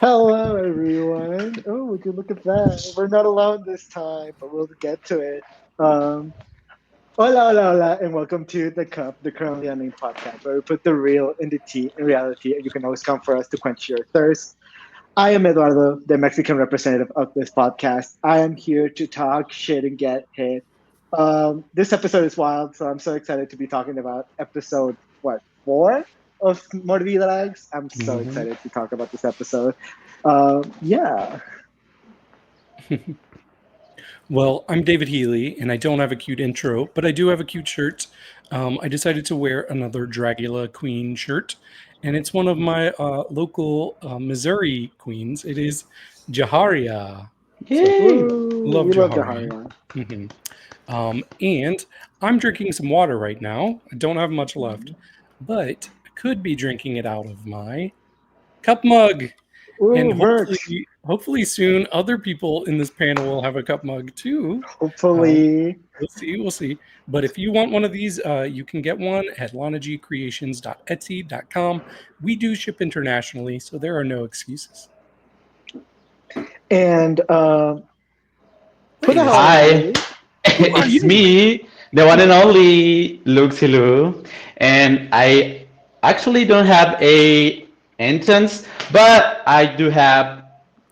Hello, everyone. Oh, would you look at that? We're not alone this time, but we'll get to it. Um, Hola, hola, hola, and welcome to The Cup, the Currently Unnamed Podcast, where we put the real in the tea in reality, and you can always come for us to quench your thirst. I am Eduardo, the Mexican representative of this podcast. I am here to talk shit and get hit. This episode is wild, so I'm so excited to be talking about episode, what, 4 of MorbiDrags? I'm so Mhm. excited to talk about this episode. Yeah. Well, I'm David Healy, and I don't have a cute intro, but I do have a cute shirt. I decided to wear another Dragula Queen shirt, and it's one of my local Missouri queens. It is Jaharia. So, Yay! Woo, love we love Jaharia. Jaharia. And I'm drinking some water right now. I don't have much left, but I could be drinking it out of my cup mug. And Ooh, merch. hopefully soon other people in this panel will have a cup mug too. Hopefully. We'll see. But if you want one of these, you can get one at lanagcreations.etsy.com. We do ship internationally, so there are no excuses. And who the hell are Hi, you? it's me, the one and only Luxie Luú, and I actually don't have a entrance, but I do have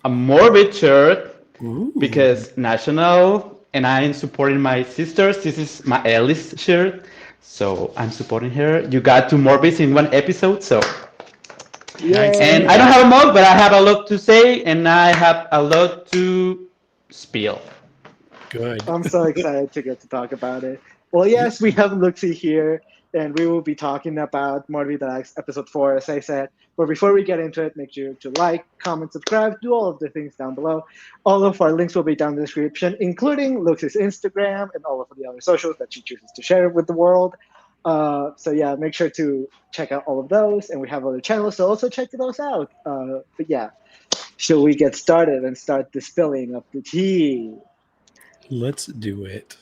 a Morbid shirt Ooh. because national, and I'm supporting my sisters. This is my eldest shirt, so I'm supporting her. You got two Morbids in one episode, so. Nice. And I don't have a mug, but I have a lot to say, and I have a lot to spill. Good. I'm so excited to get to talk about it. Well, yes, we have Luxie here, and we will be talking about MorbiDrags episode 4, as I said. But before we get into it, make sure to like, comment, subscribe, do all of the things down below. All of our links will be down in the description, including Luxie's Instagram and all of the other socials that she chooses to share with the world. So yeah, make sure to check out all of those, and we have other channels, so also check those out. But yeah, shall we get started and start the spilling of the tea? Let's do it.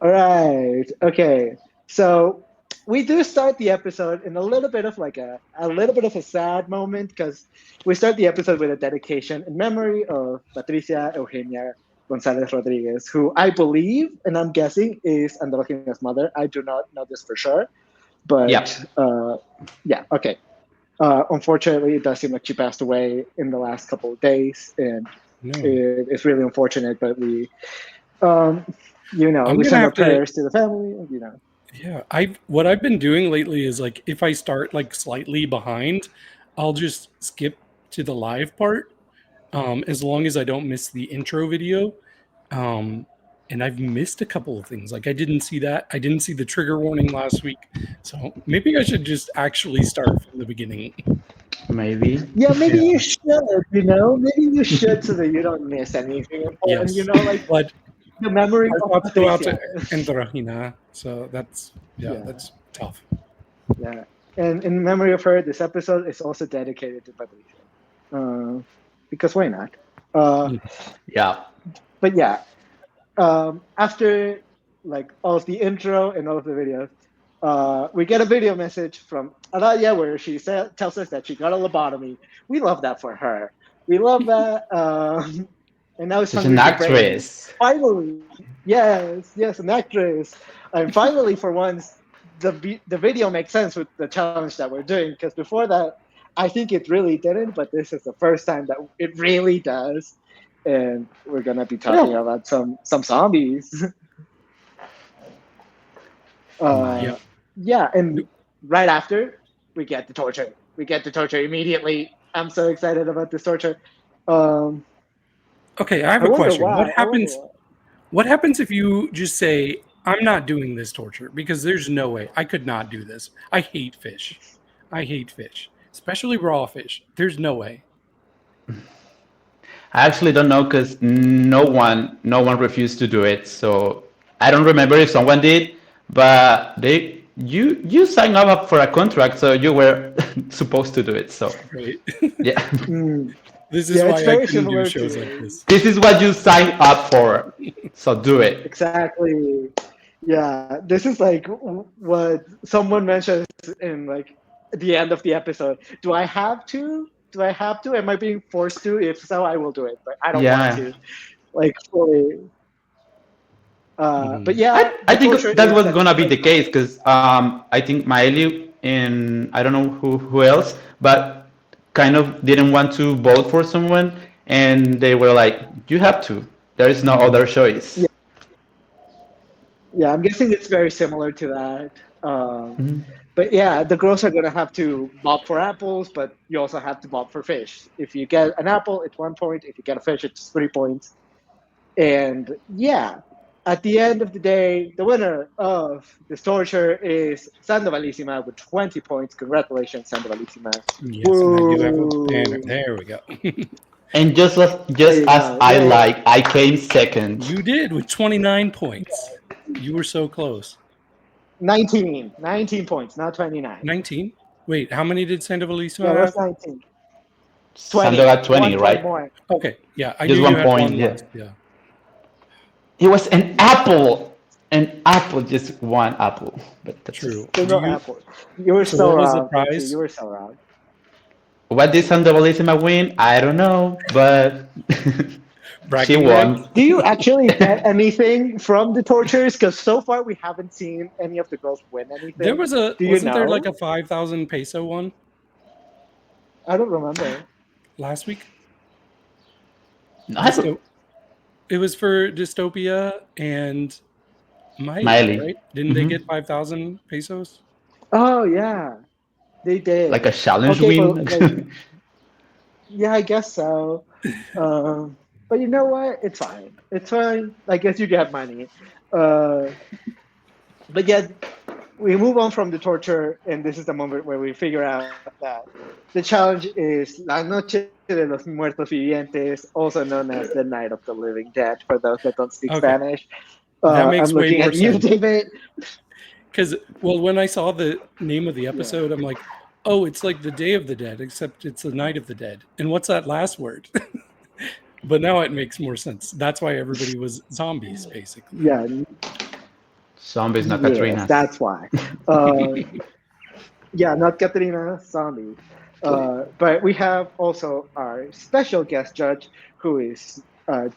All right. Okay. So we do start the episode in a little bit of like a little bit of a sad moment because we start the episode with a dedication in memory of Patricia Eugenia Gonzalez Rodriguez, who I believe and I'm guessing is Androgina's mother. I do not know this for sure, Yep. but yeah. Okay. Unfortunately, it does seem like she passed away in the last couple of days, and No. it's really unfortunate. But we you know, I'm we gonna send our have to- prayers to the family, you know. Yeah, what I've been doing lately is like if I start like slightly behind, I'll just skip to the live part, as long as I don't miss the intro video. And I've missed a couple of things. Like I didn't see that. I didn't see the trigger warning last week, so maybe I should just actually start from the beginning. Maybe. Yeah, maybe you should, you know, maybe you should so that you don't miss anything important, Yes, you know, like but the memory our of thoughts go out to Patricia. Androgina, so that's Yeah. that's tough. Yeah, and in memory of her, this episode is also dedicated to Patricia, because why not? Yeah. But yeah, after like all of the intro and all of the videos, we get a video message from Araya where she tells us that she got a lobotomy. We love that for her. We love that. And now it's She's hungry an for brains. actress. Finally, yes, an actress. And finally, for once, the video makes sense with the challenge that we're doing. Because before that, I think it really didn't, but this is the first time that it really does. And we're gonna be talking about some zombies. Yep. Yeah, and right after we get the torture. We get the torture immediately. I'm so excited about this torture. Okay, I have I a wonder question. why. What I wonder happens? why. What happens if you just say, "I'm not doing this torture," because there's no way I could not do this. I hate fish. I hate fish, especially raw fish. There's no way. I actually don't know because no one refused to do it. So I don't remember if someone did, but you signed up for a contract, so you were supposed to do it. So Right? yeah, Mm. This is Yeah, why it's I very couldn't do similar shows to- like this. this is what you signed up for. So do it. Exactly. Yeah, this is like what someone mentions in like the end of the episode. Do I have to Do I have to? Am I being forced to? If so, I will do it, but I don't Yeah. want to. Like fully. But yeah, I the think torture that is was that, gonna be like, the case because I think Miley and I don't know who else, but kind of didn't want to vote for someone, and they were like, "You have to. There is no other choice." yeah, yeah, I'm guessing it's very similar to that. Mhm. But yeah, the girls are gonna have to bob for apples, but you also have to bob for fish. If you get an apple, it's 1 point. If you get a fish, it's 3 points. And yeah, at the end of the day, the winner of this torture is Sandovalissima with 20 points. Congratulations, Sandovalissima. Yes, and I do have a banner. There we go. And just There you as go. I Yeah. like, I came second. You did with 29 points. You were so close. 19 points, not 29. 19? Wait, how many did Sandovalissima Yeah, have? what's 19? 20. Sandro got 20, 1 point right? more. Okay, yeah, I Just knew you 1 had point, one yeah. less. Yeah. It was an apple. An apple, just one apple. But that's True. Single Do you- apple. You were So so what was the wrong. Richie. prize? You were so wrong. What did Sandovalissima win? I don't know, but she Bragging won. Do you actually get anything from the tortures? Because so far we haven't seen any of the girls win anything. There was a Do you wasn't there know? like a 5,000 peso one I don't remember. last week? Nice. It was for Dystopia and Miley, Miley. right? Didn't they Mhm. get 5,000 pesos? Oh yeah, they did. Like a challenge Okay, win. but, like, yeah, I guess so. But you know what? It's fine. It's fine. I guess you get money. But yeah, we move on from the torture, and this is the moment where we figure out that the challenge is La Noche de los Muertos Vivientes, also known as the Night of the Living Dead, for those that don't speak Okay. Spanish. That makes I'm way looking more at you, sense. David. Because, well, when I saw the name of the episode, I'm like, oh, it's like the Day of the Dead, except it's the Night of the Dead. And what's that last word? But now it makes more sense. That's why everybody was zombies, basically. Yeah, Zombies, not yes, Katrina. that's why. Yeah, not Katrina, zombie. But we have also our special guest judge, who is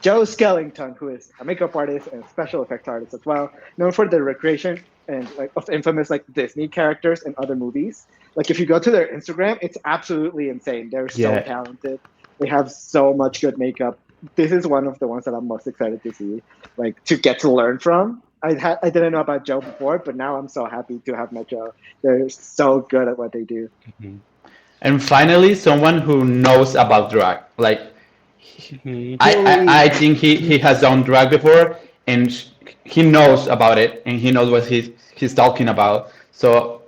Joe Skellington, who is a makeup artist and special effects artist as well, known for the recreation and like of infamous like Disney characters and other movies. Like if you go to their Instagram, it's absolutely insane. They're so Yeah. talented. They have so much good makeup. This is one of the ones that I'm most excited to see, like to get to learn from. I didn't know about Joe before, but now I'm so happy to have met Joe. They're so good at what they do. And finally, someone who knows about drag. Like, I think he has done drag before, and he knows about it, and he knows what he's talking about. So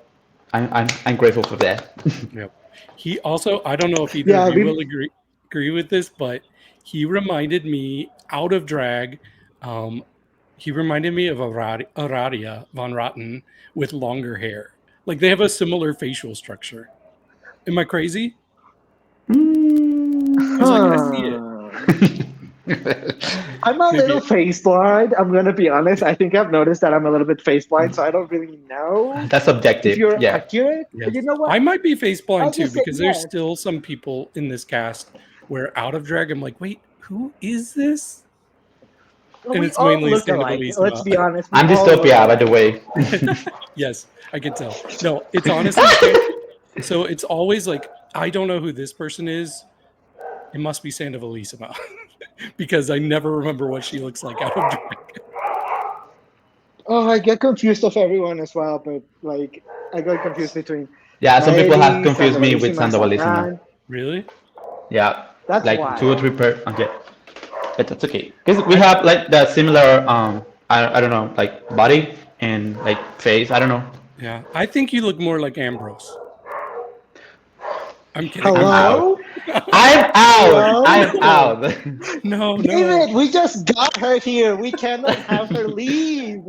I'm grateful for that. Yep. He also, I don't know if either Yeah, of you we- will agree with this, but he reminded me out of drag. He reminded me of Aradia von Rotten with longer hair. Like they have a similar facial structure. Am I crazy? Because like I see it. I'm a Maybe little face blind. I'm gonna be honest. I think I've noticed that I'm a little bit face blind, so I don't really know That's subjective. if you're Yeah. accurate. Yes. But you know what? I might be face blind I'll too just say because there's yes. still some people in this cast where out of drag I'm like, wait, who is this? Well, and we it's all mainly look alike. Sandovalissima. Let's be honest. we I'm all look Dystopia, by the alike. way. Yes, I can tell. No, it's honestly so it's always like I don't know who this person is. It must be Sandovalissima because I never remember what she looks like out of drag. Oh, I get confused of everyone as well, but like I got confused between. Yeah, some people have Miley, confused me with Sandovalissima, Sandovalissima. Really? Yeah, That's like why. 2 or 3 per. Okay, but that's okay because we have like the similar I don't know, like body and like face. I don't know. Yeah, I think you look more like Ambrose. I'm kidding. Hello? I'm out. Hello? I'm out. No, no. David, we just got her here. We cannot have her leave.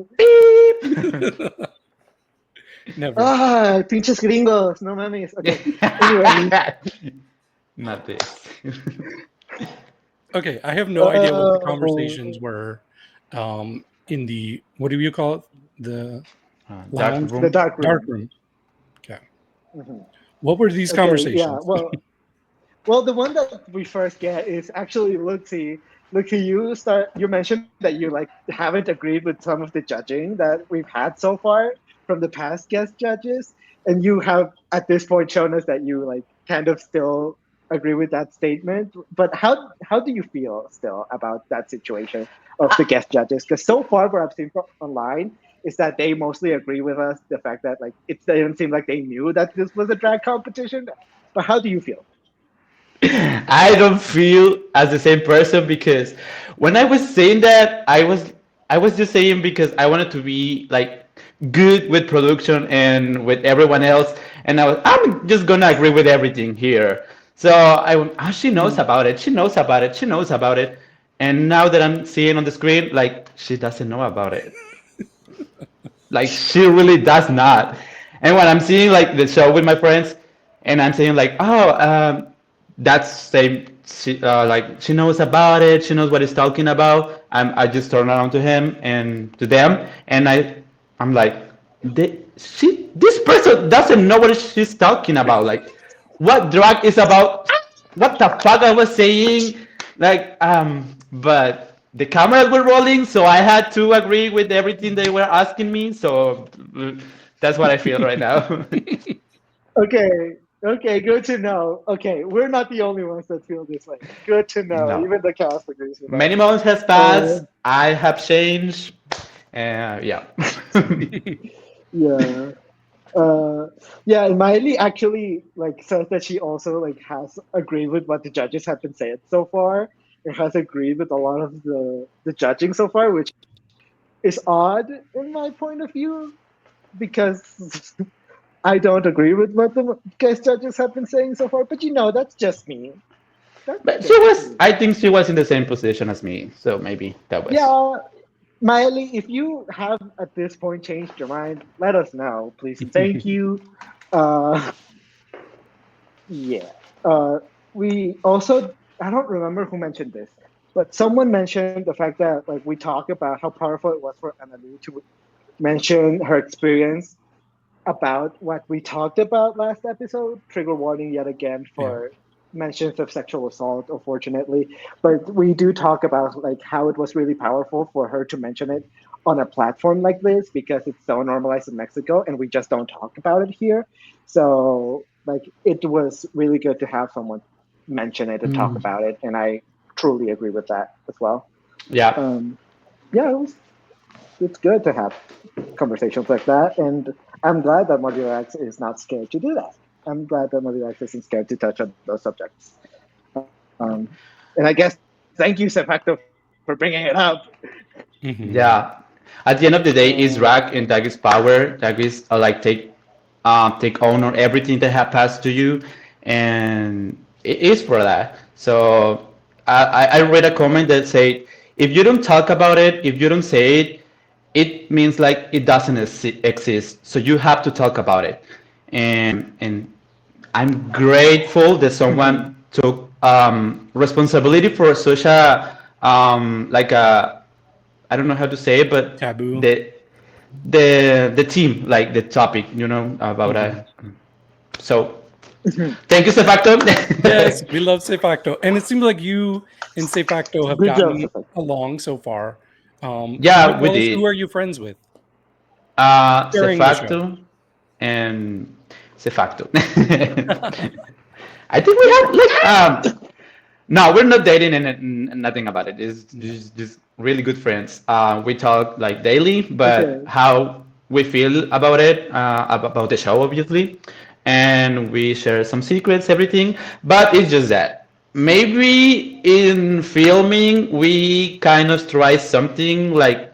Never. Ah, pinches gringos. No mames. Okay. Anyway. Not this. Okay, I have no idea what the Oh. conversations were in the, what do you call it? The Dark Lounge? room. The dark room. dark room. Okay. Mhm. What were these Okay, conversations? Yeah, well, Well, the one that we first get is actually Luxie. Luxie, you mentioned that you like haven't agreed with some of the judging that we've had so far from the past guest judges, and you have at this point shown us that you like kind of still agree with that statement. But how do you feel still about that situation of the guest judges? Because so far, what I've seen online is that they mostly agree with us. The fact that like it didn't seem like they knew that this was a drag competition. But how do you feel? I don't feel as the same person because when I was saying that, I was just saying because I wanted to be like good with production and with everyone else, and I'm just gonna agree with everything here. So she knows about it. She knows about it. She knows about it. And now that I'm seeing on the screen, like she doesn't know about it. Like she really does not. And when I'm seeing like the show with my friends, and I'm saying like, oh, that's same. Like she knows about it. She knows what he's talking about. I just turn around to him and to them, and I'm like, this person doesn't know what she's talking about. Like, what drag is about? What the fuck I was saying? Like, but the cameras were rolling, so I had to agree with everything they were asking me. So that's what I feel right now. Okay, okay, good to know. Okay, we're not the only ones that feel this way. Good to know. No. Even the cast agrees with Many us. months has Uh, passed. I have changed. Yeah. yeah. Uh, yeah, and Miley actually like says that she also like has agreed with what the judges have been saying so far. It has agreed with a lot of the judging so far, which is odd in my point of view because I don't agree with what the guest judges have been saying so far. But that's just me. That's But she just was, me. I think she was in the same position as me. So maybe that was. Yeah, Miley, if you have at this point changed your mind, let us know, please. And thank you. Uh, yeah. Uh, we also, I don't remember who mentioned this, but someone mentioned the fact that like we talk about how powerful it was for Analu to mention her experience about what we talked about last episode. Trigger warning yet again Yeah. for mentions of sexual assault, unfortunately. But we do talk about like how it was really powerful for her to mention it on a platform like this because it's so normalized in Mexico and we just don't talk about it here. So like it was really good to have someone mention it and talk Mm, about it, and I truly agree with that as well. yeah. Um, yeah, it's good to have conversations like that, and I'm glad that MorbiDrags is not scared to do that. I'm glad that MorbiDrags isn't scared to touch on those subjects. Um, and I guess thank you, C-Facto, for bringing it up. Hmm. Yeah. At the end of the day, is Uh, Rag and Dag is power. Dag is like take honor everything that has passed to you, and it is for that. So I read a comment that said, if you don't talk about it, if you don't say it, it means like it doesn't exist. So you have to talk about it, and I'm grateful that mhm. someone took responsibility for such a like a, I don't know how to say it, but Taboo. the team, like the topic, about Hmm. that. So thank you, Yes, C-Facto. we love C-Facto. And it seems like you and C-Facto have Good job, gotten C-Facto. along so far. You want Yeah, to we tell us who are did. you friends with during the show? C-Facto and C-Facto. I think we have like no, we're not dating and nothing about it. It's just really good friends. We talk like daily, but Okay. how we feel about it, about the show, obviously, and we share some secrets, everything. But it's just that maybe in filming we kind of try something like,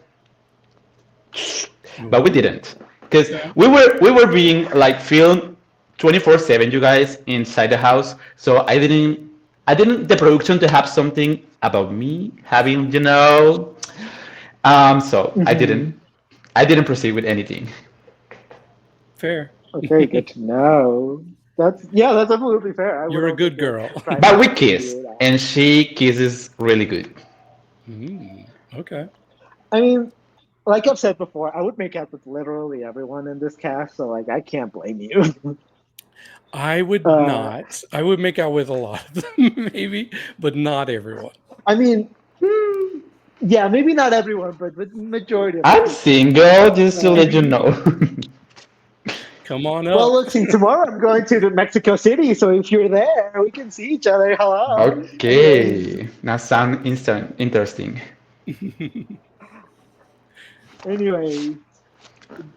but we Ooh, didn't because okay. we were being like filmed 24/7, you guys, inside the house. So I didn't the production to have something about me having, so I didn't Mhm. I didn't proceed with anything. Fair. Okay, good to know. That's absolutely fair. I would You're a also good just girl. try But not we to kiss, do that. and she kisses really good. Okay. I mean, like I've said before, I would make out with literally everyone in this cast, so like I can't blame you. I would not. I would make out with a lot of them, maybe, but not everyone. I mean, yeah, maybe not everyone, but the majority of I'm people. single, just to let you know. Come on up. Well, let's see. Tomorrow I'm going to Mexico City, so if you're there, we can see each other. Hello. Okay, that sounds interesting. Anyway,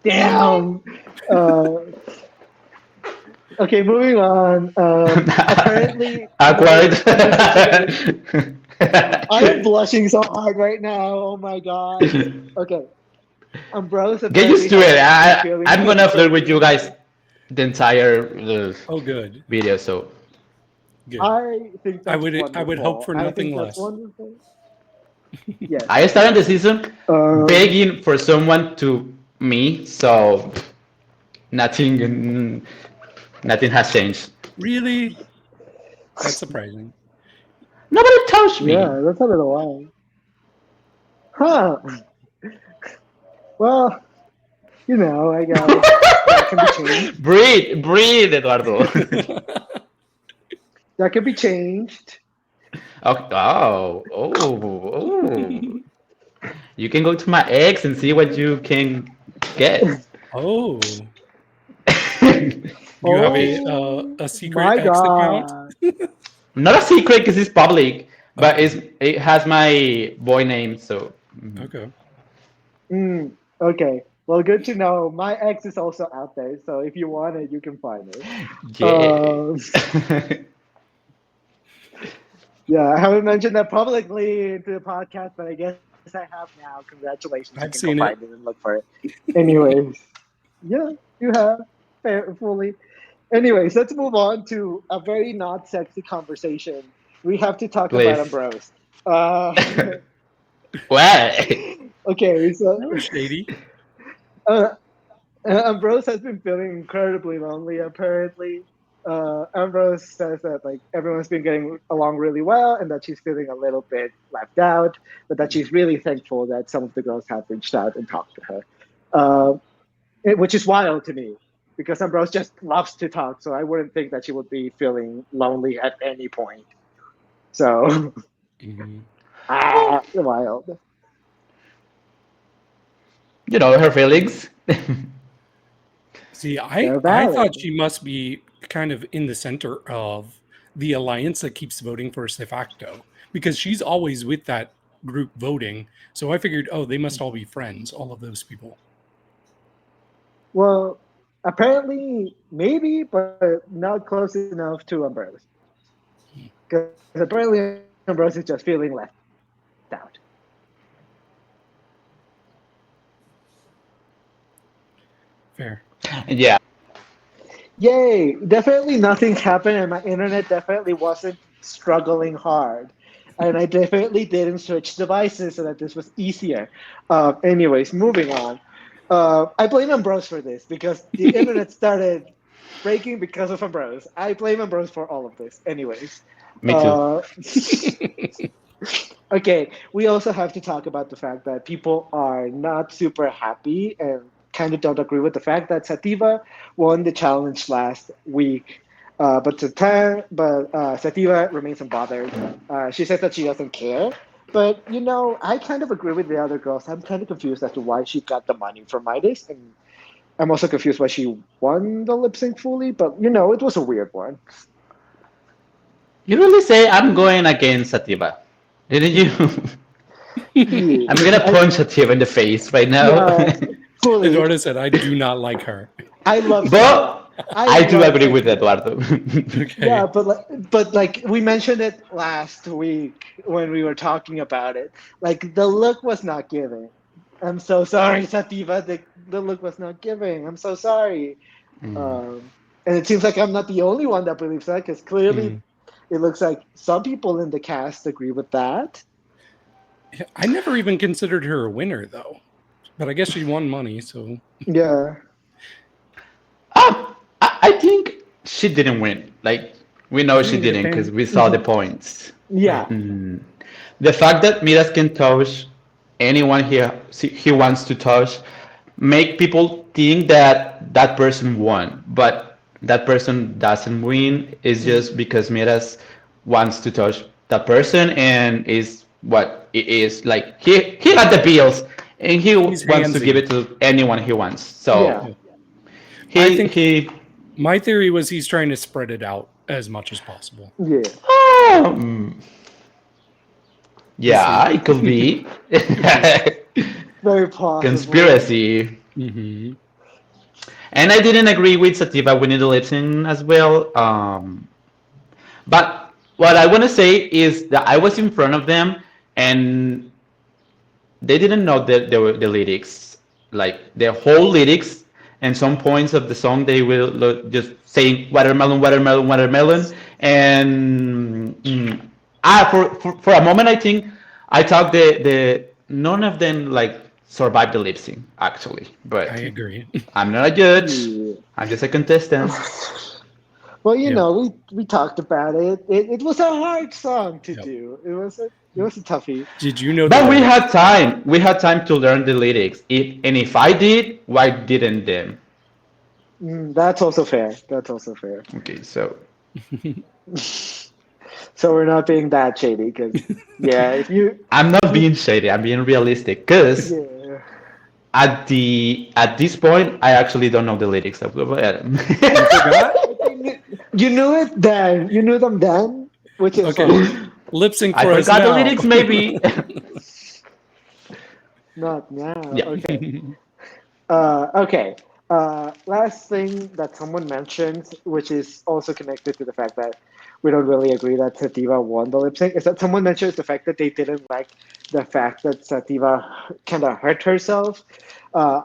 damn. Okay, moving on. Apparently, Awkward. I am blushing so hard right now. Oh my god. Okay. Ambrose. Get used to it. I'm gonna flirt with you guys the entire Oh, good. video. So Good. I think that's I would wonderful. hope for I nothing think that's less. wonderful. Yes. I started the season begging for someone to me. So nothing has changed. Really? That's surprising. Nobody touched me. Yeah, that's a little while. Huh. Well, you know, I got that can be changed. Breathe, Eduardo. That can be changed. Oh. You can go to my ex and see what you can get. Oh. You have a secret My X God. account? Not a secret because it's public, but it has my boy name. So Okay. Okay. Well, good to know. My ex is also out there, so if you want it, you can find it. yeah. Yeah, I haven't mentioned that publicly into the podcast, but I guess I have now. Congratulations. I've You can seen go it. find it and look for it. Anyways, yeah, you have fully. Anyways, let's move on to a very not sexy conversation. We have to talk Please. about Ambrose. What? Okay, so That was shady. Ambrose has been feeling incredibly lonely, apparently. Ambrose says that like everyone's been getting along really well and that she's feeling a little bit left out, but that she's really thankful that some of the girls have reached out and talked to her, which is wild to me because Ambrose just loves to talk, so I wouldn't think that she would be feeling lonely at any point. So, wild. You know her feelings. See, They're I valid. thought she must be kind of in the center of the alliance that keeps voting for C-Facto because she's always with that group voting. So I figured, oh, they must all be friends, all of those people. Well, apparently, maybe, but not close enough to Ambrose. Because apparently Ambrose is just feeling left out. Fair. Yeah. Yay! Definitely nothing's happened, and my internet definitely wasn't struggling hard. And I definitely didn't switch devices so that this was easier. Anyways, moving on. I blame Ambrose for this because the internet started breaking because of Ambrose. I blame Ambrose for all of this. Anyways. Me too. Okay, we also have to talk about the fact that people are not super happy and kind of don't agree with the fact that Sativa won the challenge last week. But Sativa remains unbothered. She says that she doesn't care. But, you know, I kind of agree with the other girls. I'm kind of confused as to why she got the money from Midas. And I'm also confused why she won the lip sync fully. But, you know, it was a weird one. You really say I'm going against Sativa, didn't you? I'm gonna punch Sativa in the face right now. Yeah, fully. Eduardo said, I do not like her. I love But I do love agree it. with Eduardo. Okay. Yeah, but like we mentioned it last week when we were talking about it. Like the look was not giving. I'm so sorry, Sativa. The look was not giving. I'm so sorry. And it seems like I'm not the only one that believes that because clearly it looks like some people in the cast agree with that. I never even considered her a winner, though. But I guess she won money, so... Yeah. I think she didn't win. Like, we know she didn't because we saw the points. Yeah. The fact that Midas can touch anyone he wants to touch make people think that that person won. But that person doesn't win is just because Miras wants to touch that person and is what it is like he got the bills and he He's wants to give handsy. it to anyone he wants. Yeah. So I he think he my theory was he's trying to spread it out as much as possible. Yeah. um, yeah, see. it could be Very possible. conspiracy. Mm-hmm. And I didn't agree with Sativa winning the lip sync as well. But what I want to say is that I was in front of them and they didn't know the lyrics, like the whole lyrics. And some points of the song they will just saying watermelon, watermelon, watermelon. And for a moment I think I thought the none of them like survived the lip sync actually, but I agree. I'm not a judge. Yeah. I'm just a contestant. Well, you Yeah. know, we talked about it. It was a hard song to Yep. do. It was a toughie. Did you know But that? we had time. We had time to learn the lyrics. And if I did, why didn't them? That's also fair. That's also fair. Okay, so So we're not being that shady because, yeah, if you, I'm not being shady. I'm being realistic. Cause yeah. at this point, I actually don't know the lyrics of the You knew it then. You knew them then, which is Okay. fine. Lip sync I for us forgot the now. lyrics, maybe. Not now. Yeah. Okay. Okay. Last thing that someone mentioned, which is also connected to the fact that we don't really agree that Sativa won the lip sync, is that someone mentions the fact that they didn't like the fact that Sativa kind of hurt herself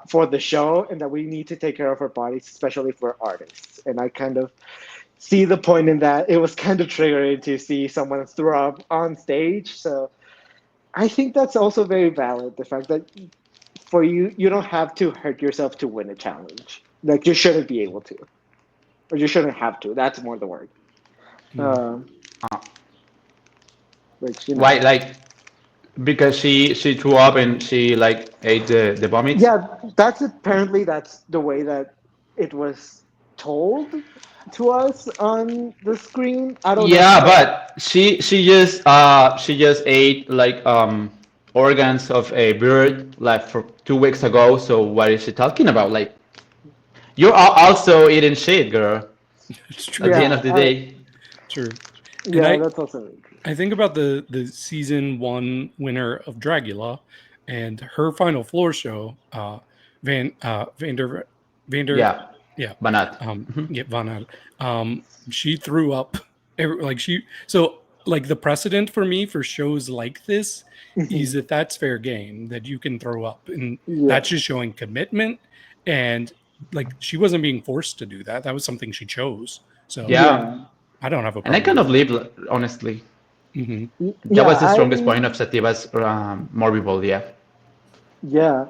for the show, and that we need to take care of our bodies, especially for artists. And I kind of see the point in that. It was kind of triggering to see someone throw up on stage. So I think that's also very valid. The fact that for you, you don't have to hurt yourself to win a challenge. Like you shouldn't be able to, or you shouldn't have to. That's more the word. Which you know. Why? Like because she threw up and she like ate the vomit. Yeah, that's the way that it was told to us on the screen. I don't know. Yeah, but she just ate like organs of a bird like for 2 weeks ago. So what is she talking about? Like you're also eating shit, girl. It's At true. the Yeah, end of the day. True. Yeah, And that's also true. I think about the season 1 winner of Dragula and her final floor show, Vander, Yeah, yeah, but not. yeah, Van Aert. She threw up. Like the precedent for me for shows like this is that that's fair game, that you can throw up, and Yeah. that's just showing commitment. And like she wasn't being forced to do that; that was something she chose. So Yeah, I don't have a and I problem. kind of live honestly. Hmm. That was the strongest I- point of Sativa's Morbid, yeah. Yeah.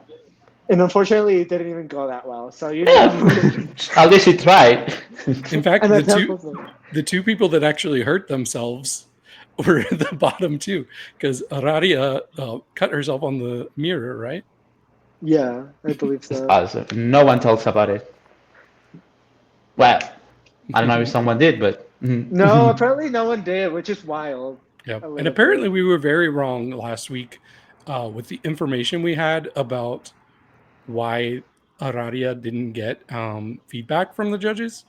And unfortunately, it didn't even go that well. So you Yeah, know, at least she tried. In fact, and the that's two the two people that actually hurt themselves were at the bottom too, because Araria cut herself on the mirror, right? yeah, I believe so. Also, no one talks about it. Well, I don't know if someone did, but No, apparently no one did, which is wild. Yeah, A little and apparently bit. we were very wrong last week with the information we had about why Araria didn't get feedback from the judges.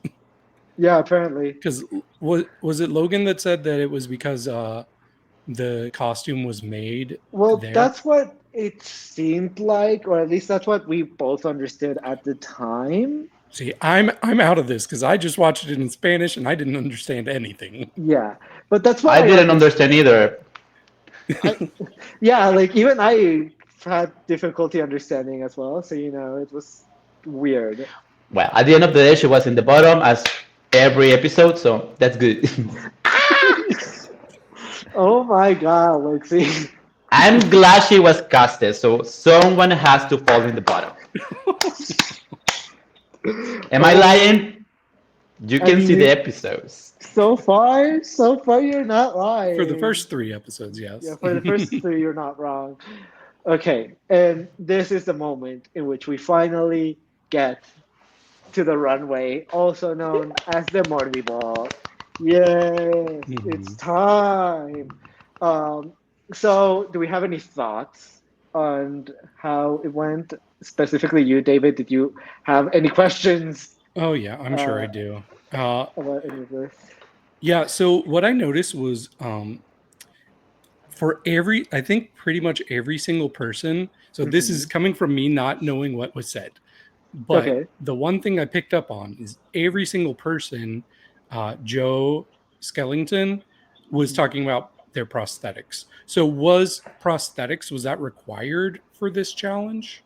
Yeah, apparently. Because was it Logan that said that it was because the costume was made Well, there? that's what it seemed like, or at least that's what we both understood at the time. See, I'm out of this because I just watched it in Spanish and I didn't understand anything. Yeah, but that's what I didn't understand either. Yeah, like even I had difficulty understanding as well. So you know, it was weird. Well, at the end of the day, she was in the bottom as every episode, so that's good. Oh my god, Luxie. I'm glad she was casted, so someone has to fall in the bottom. Am I lying? You can see the episodes. So far you're not lying. For the first 3 episodes, yes. Yeah, for the first 3, you're not wrong. Okay, and this is the moment in which we finally get to the runway, also known as the Morbi Ball. Yes, it's time. Um, so, do we have any thoughts on how it went? Specifically, you, David, did you have any questions Oh yeah, I'm sure I do. about any of this? Yeah. So what I noticed was for I think pretty much every single person. So this is coming from me not knowing what was said. But Okay. the one thing I picked up on is every single person, Joe Skellington, was talking about their prosthetics. So was that required for this challenge?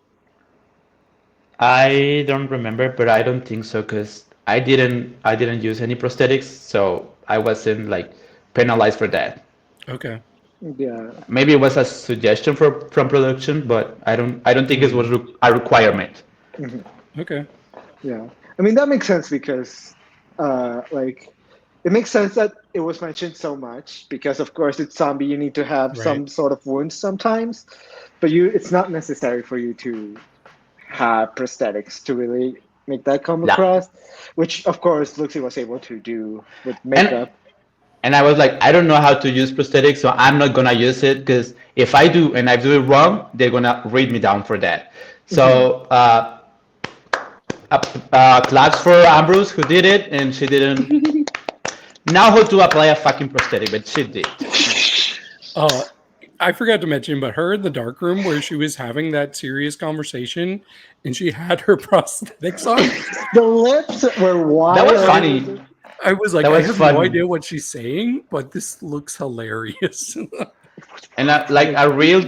I don't remember, but I don't think so because I didn't use any prosthetics, so I wasn't like penalized for that. Okay. Yeah. Maybe it was a suggestion from production, but I don't think it was a requirement. Okay. Yeah. I mean, that makes sense because, like, it makes sense that it was mentioned so much because, of course, it's zombie. You need to have some Right. sort of wounds sometimes, but it's not necessary for you to have prosthetics to really make that come Yeah. across, which, of course, Luxie was able to do with And makeup. and I was like, I don't know how to use prosthetics, so I'm not gonna use it because if I do and I do it wrong, they're gonna read me down for that. So claps for Ambrose who did it, and she didn't know how to apply a fucking prosthetic, but she did. I forgot to mention, but her in the dark room where she was having that serious conversation and she had her prosthetics on. The lips were wild. That was funny. I was like, That I was have fun. no idea what she's saying, but this looks hilarious. And like a real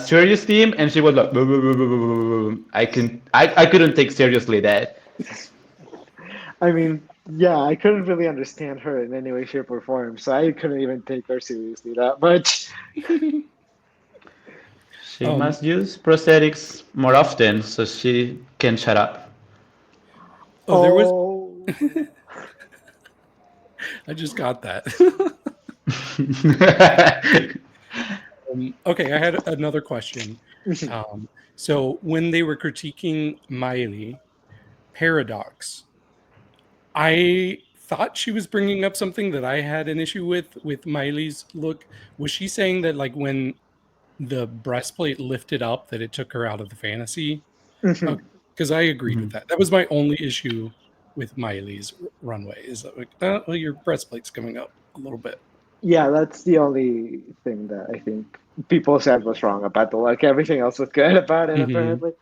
serious team, and she was like, "Boo, boo, boo, boo, boo, boo, boo." I couldn't take seriously that. I mean, yeah, I couldn't really understand her in any way, shape, or form, so I couldn't even take her seriously that much. She must use prosthetics more often so she can shut up. Oh, there was. Oh, I just got that. Okay, I had another question. So when they were critiquing Miley, Paradox, I thought she was bringing up something that I had an issue with Miley's look. Was she saying that like when the breastplate lifted up that it took her out of the fantasy? Because I agreed with that. That was my only issue with Miley's runway. Is that like, well, your breastplate's coming up a little bit. yeah, that's the only thing that I think people said was wrong about the look. Everything else was good about it, apparently.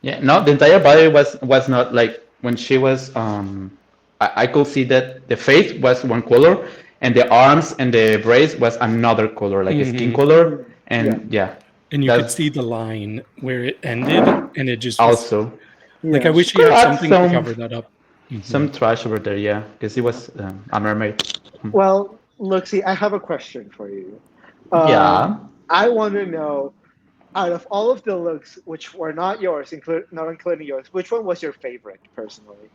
Yeah, no, the entire body was not like when she was. I could see that the face was one color, and the arms and the brace was another color, like a skin color, and yeah, And you could that's see the line where it ended, and it just was also. like I Yeah. wish she Could had add something to cover that up. some trash over there, yeah, because it was a mermaid. Well, look, see, I have a question for you. Yeah. I want to know, out of all of the looks which were not yours, not including yours, which one was your favorite, personally?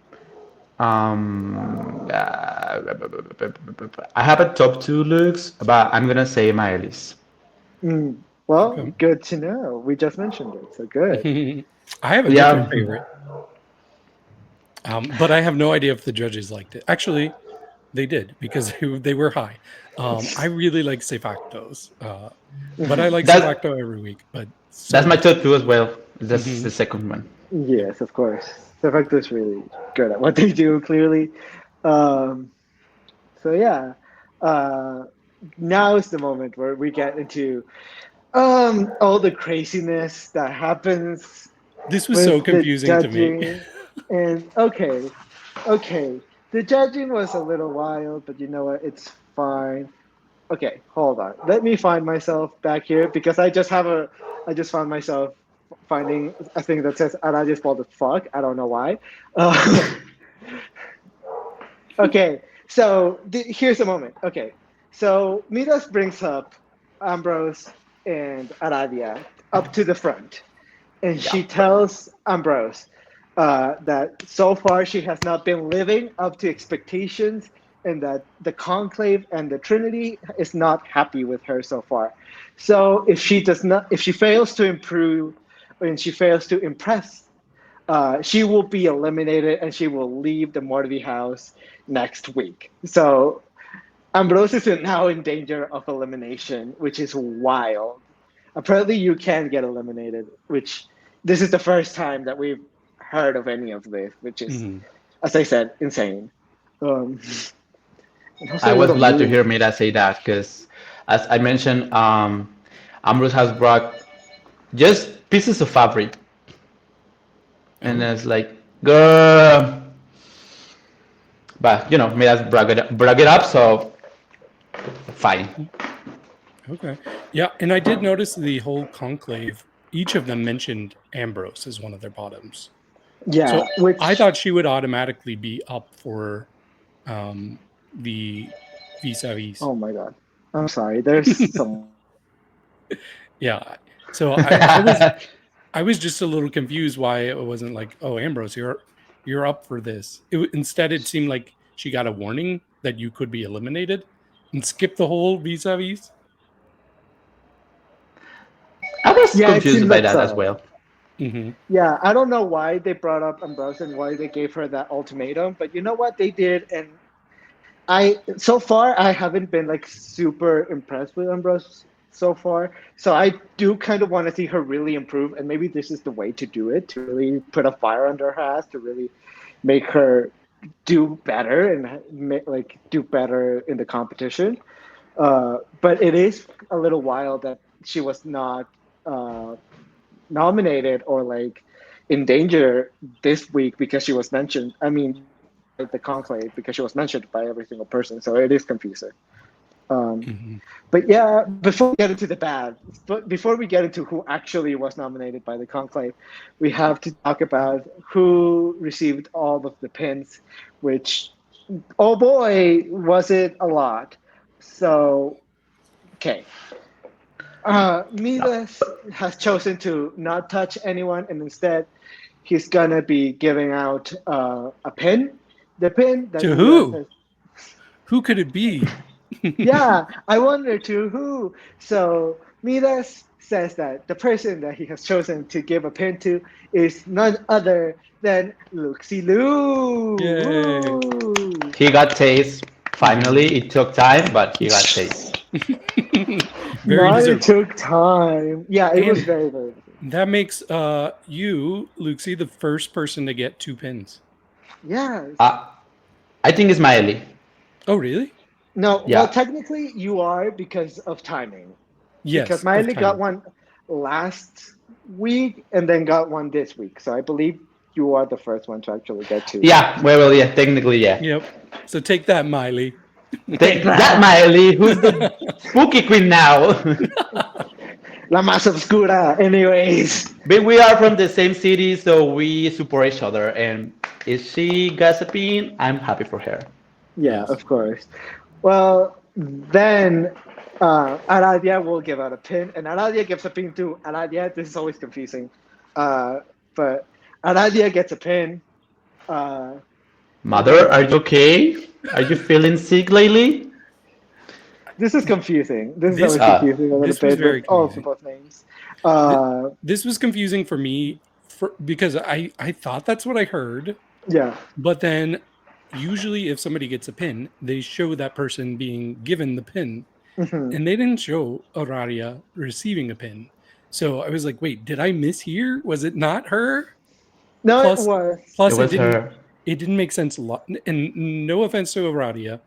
I have a top two looks, but I'm gonna say Miley's. Well, Okay. good to know. We just mentioned it, so good. I have a Yeah. different favorite, but I have no idea if the judges liked it. Actually, they did because they were high. I really like C-Factos, but I like That- C-Facto every week. But That's my top two as well. That's the second one. Yes, of course. The fact is really good at what they do, clearly. So yeah, now is the moment where we get into all the craziness that happens this was with so the confusing to me. judging. And okay, the judging was a little wild, but you know what? It's fine. Okay, hold on. Let me find myself back here because I just found myself finding a thing that says, and I just spelled it fuck. I don't know why. Okay, so here's the moment. Okay, so Midas brings up Ambrose and Aradia up to the front, and she tells Ambrose that so far she has not been living up to expectations, and that the Conclave and the Trinity is not happy with her so far. So if she fails to improve, and she fails to impress she will be eliminated and she will leave the Morbi house next week. So Ambrose is now in danger of elimination, which is wild. Apparently, you can get eliminated, which this is the first time that we've heard of any of this, which is, as I said, insane. Um, and also I a was little glad to mean. hear Mira say that because, as I mentioned, Ambrose has brought just pieces of fabric, and it's like, girl. But Mira's brought it up, so fine. Okay. Yeah, and I did notice the whole conclave. Each of them mentioned Ambrose as one of their bottoms. Yeah, So which I thought she would automatically be up for the Vis-a-Vis. oh my god, I'm sorry. There's some. Yeah. So I was just a little confused why it wasn't like, oh, Ambrose, you're up for this. Instead, it seemed like she got a warning that you could be eliminated and skip the whole Vis-a-Vis. I was Yeah, it seems confused by like that as so. well. Mm-hmm. Yeah, I don't know why they brought up Ambrose and why they gave her that ultimatum, but you know what they did, and so far I haven't been like super impressed with Ambrose so far. So I do kind of want to see her really improve, and maybe this is the way to do it, to really put a fire under her ass, to really make her do better and do better in the competition. But it is a little wild that she was not nominated or like in danger this week because she was mentioned. I mean, at the conclave because she was mentioned by every single person. So it is confusing. But yeah, before we get into the bad, but before we get into who actually was nominated by the conclave, we have to talk about who received all of the pins, which, oh boy, was it a lot. So, okay. Midas has chosen to not touch anyone, and instead, he's gonna be giving out a pin. The pin that To Midas who? has. Who could it be? Yeah, I wonder to who. So Midas says that the person that he has chosen to give a pin to is none other than Luxie Luú. Yay. Woo! He got taste. Finally, it took time, but he got taste. Very It deserved. took time. Yeah, it was very, very. That makes you, Luxie, the first person to get 2 pins. Yeah. I think it's Miley. Oh, really? No, Yeah. well, technically you are because of timing. Yes. Because Miley got one last week and then got one this week. So I believe you are the first one to actually get 2. Yeah, well, yeah, technically, yeah. Yep. So take that, Miley. Take that, Miley. Who's the spooky queen now? La más oscura, anyways. But we are from the same city, so we support each other. And if she gets a pin, I'm happy for her. Yeah, Yes. of course. Well, then Aradia will give out a pin, and Aradia gives a pin to Aradia. This is always confusing. But Aradia gets a pin. Mother, are you okay? Are you feeling sick lately? This is confusing. This is This- always confusing a little this was bit very with all of confusing. both names. This was confusing for me because I thought that's what I heard. Yeah. But then usually if somebody gets a pin, they show that person being given the pin. Mhm. And they didn't show Aradia receiving a pin. So I was like, wait, did I mishear? Was it not her? No, Plus- it was. Plus, It was her. It didn't make sense a lot. And no offense to Aradia,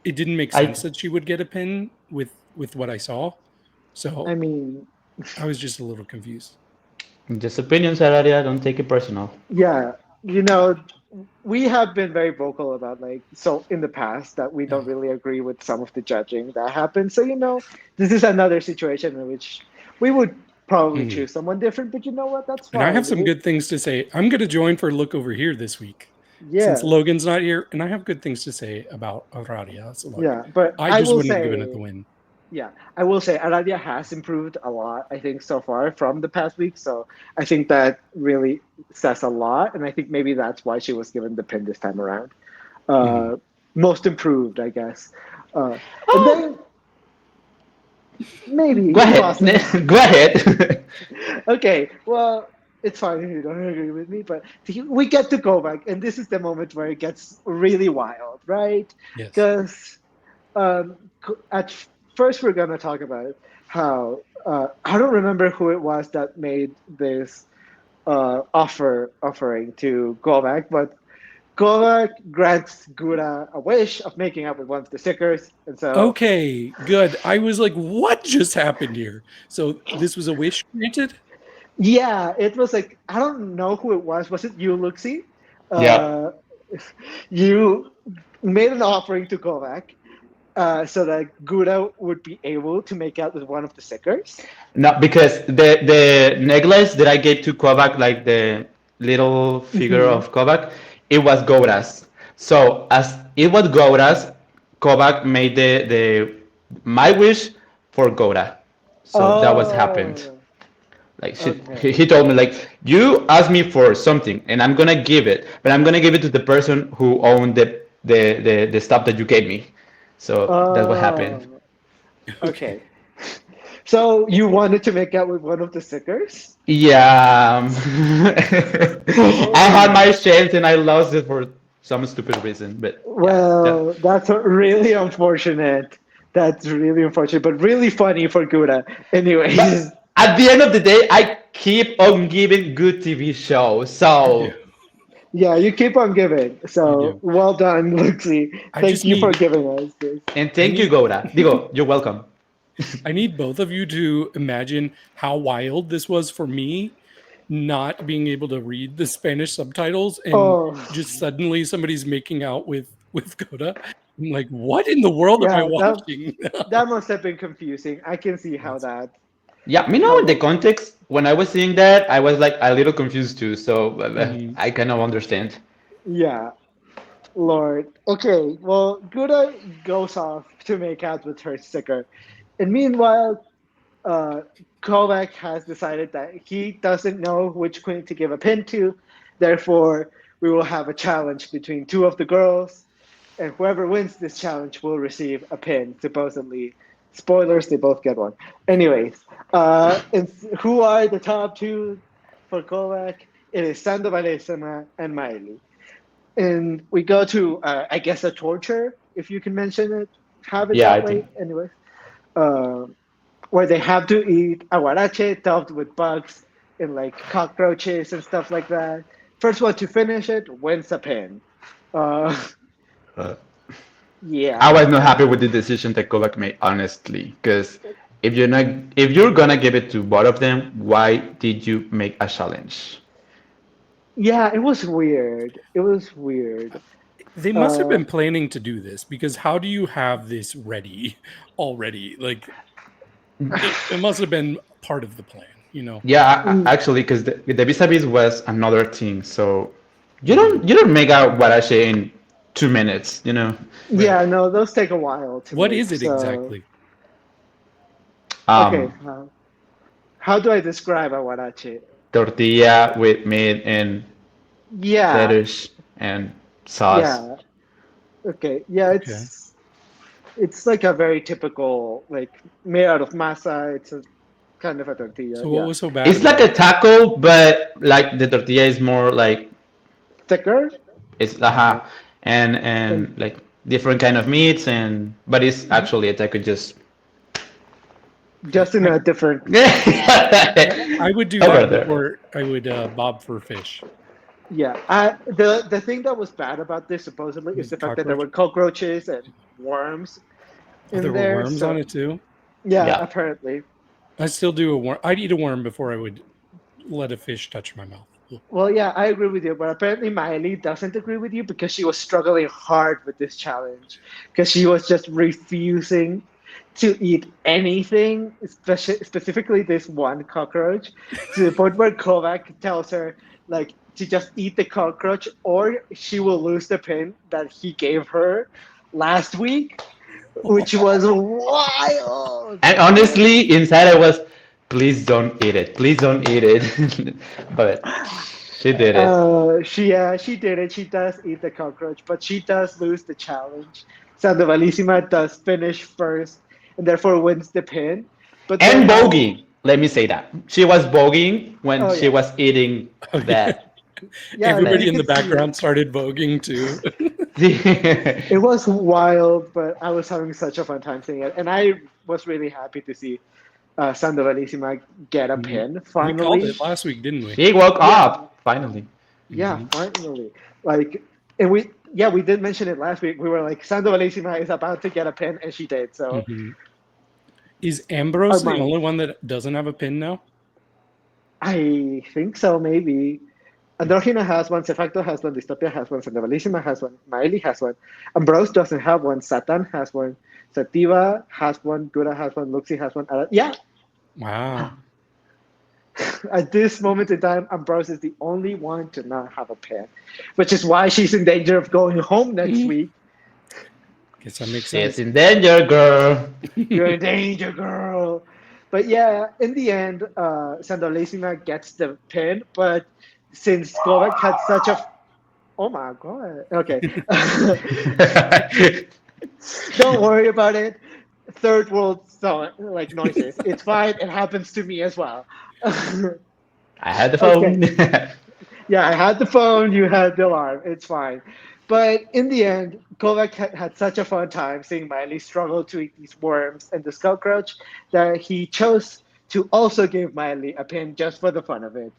it didn't make sense that she would get a pin with what I saw. So I mean, I was just a little confused. Just opinions, Aradia. Don't take it personal. yeah, we have been very vocal about so in the past that we don't really agree with some of the judging that happens. So this is another situation in which we would probably choose someone different. But you know what? That's fine. And I have some good things to say. I'm going to join for Look Over Here this week. Yeah. Since Logan's not here, and I have good things to say about Aradia. So Yeah, but I just will wouldn't say, have given it the win. Yeah, I will say Aradia has improved a lot, I think, so far from the past week. So I think that really says a lot. And I think maybe that's why she was given the pin this time around. Most improved, I guess. And then maybe. Go ahead. Go ahead. Okay, well, it's fine if you don't agree with me, but we get to go back, and this is the moment where it gets really wild, right? Yes. Because at first we're gonna talk about how I don't remember who it was that made this offering to Govak, but Govak grants Gura a wish of making up with one of the stickers, and so Okay, good. I was like, what just happened here? So this was a wish granted? yeah, it was like I don't know who it was. Was it you, Luxie? Yeah. Uh, you made an offering to Govak so that Gura would be able to make out with one of the stickers. No, because the necklace that I gave to Kovac, like the little figure Hmm. of Kovac, it was Goura's. So as it was Goura's, Kovac made the my wish for Goura. So that was happened. Oh, Like okay. he told me like you asked me for something and I'm gonna give it, but I'm gonna give it to the person who owned the stuff that you gave me. So that's what happened. Oh, Okay. okay. So you wanted to make out with one of the stickers? Yeah, I had Oh, my chance and I lost it for some stupid reason. But yeah, well, that's really unfortunate. That's really unfortunate, but really funny for Gura. Anyways, but at the end of the day, I keep on giving good TV shows. You do. So yeah, you keep on giving. You So do. well done, Luxie. I Thank just you for need giving us this. and I thank you, need Gora. Digo, you're welcome. I need both of you to imagine how wild this was for me not being able to read the Spanish subtitles and Oh, just suddenly somebody's making out with Coda. I'm like, what in the world am I yeah, watching? that must have been confusing. I can see how Yes. Yeah, me know how in the that. context when I was seeing that, I was like a little confused too. So Mhm. I kind of understand. Yeah, Lord. Okay, well, Gura goes off to make out with her sticker. And meanwhile, uh, Kovac has decided that he doesn't know which queen to give a pin to. Therefore, we will have a challenge between two of the girls. And whoever wins this challenge will receive a pin, supposedly. Spoilers, they both get one. Anyways, and who are the top two for Kovac? It is Sandovalesima and Miley. And we go to, I guess, a torture, if you can mention it, have it Yeah, that I way. think. Anyways, uh, where they have to eat aguarache topped with bugs and like cockroaches and stuff like that. First one to finish it wins a pin. Uh, Uh, I yeah, was not happy with the decision that Kovac made, honestly, because if you're gonna give it to both of them, why did you make a challenge? yeah, it was weird. It was weird. They must have Uh, been planning to do this because how do you have this ready already? Like it must have been part of the plan, you know. Yeah, mm, actually, because the vis-a-vis was another thing, so Mhm. you don't make a guarache in 2 minutes, you know. Right. yeah, no, those take a while to What make. is it So, exactly? okay, Um, how do I describe aguarache? Tortilla with meat and Yeah, lettuce and sauce. yeah, okay, yeah, Okay. it's like a very typical like made out of masa. It's a kind of a tortilla. So what Yeah, was so bad It's about like a it? taco, but like the tortilla is more like thicker it's and and like different kind of meats and but it's mhm, actually a taco just Okay. just in a different. I would do over that there. before I would bob for fish. Yeah, the thing that was bad about this supposedly is Was the it fact that there cockroach? were cockroaches and worms Oh, in there were there. worms on So it too. yeah, Yeah. apparently. I still do a worm. I'd eat a worm before I would let a fish touch my mouth. Ugh. Well, yeah, I agree with you, but apparently Miley doesn't agree with you because she was struggling hard with this challenge because she was just refusing to eat anything, specifically this one cockroach, to the point where Kovac tells her like to just eat the cockroach or she will lose the pin that he gave her last week, which was wild. And honestly, inside I was, please don't eat it. Please don't eat it. But she did it. She did it. She does eat the cockroach, but she does lose the challenge. Sandovalissima does finish first and therefore wins the pin. But then And bogey. let me say that she was voguing when Oh, she yeah. was eating Oh, yeah. that. Yeah, Everybody you in the could see background started voguing too. it was wild, but I was having such a fun time seeing it, and I was really happy to see Sandovalissima get a pin We called finally. it last week, didn't we? She woke Yeah, up finally. yeah, finally. Like, and we did mention it last week. We were like, Sandovalissima is about to get a pin, and she did. So, Mhm. Is Ambrose the only one that doesn't have a pin now? I think so, maybe. Androgyna has one, C-Facto has one, Dystopia has one, Sandovalissima has one, Miley has one. Ambrose doesn't have one, Satan has one, Sativa has one, Gura has one, Luxie has one. Yeah, Wow. at this moment in time, Ambrose is the only one to not have a pin, which is why she's in danger of going home next week. Guess that makes She's sense. in danger, girl. You're in danger, girl. But yeah, in the end, Sandovalissima gets the pin, but since Kovac had such a oh my god. Okay. Don't worry about it. Third world like noises. It's fine. It happens to me as well. I had the phone. Yeah, I had the phone. You had the alarm. It's fine. But in the end, Kovac had such a fun time seeing Miley struggle to eat these worms and the skullcrouch that he chose to also give Miley a pin just for the fun of it.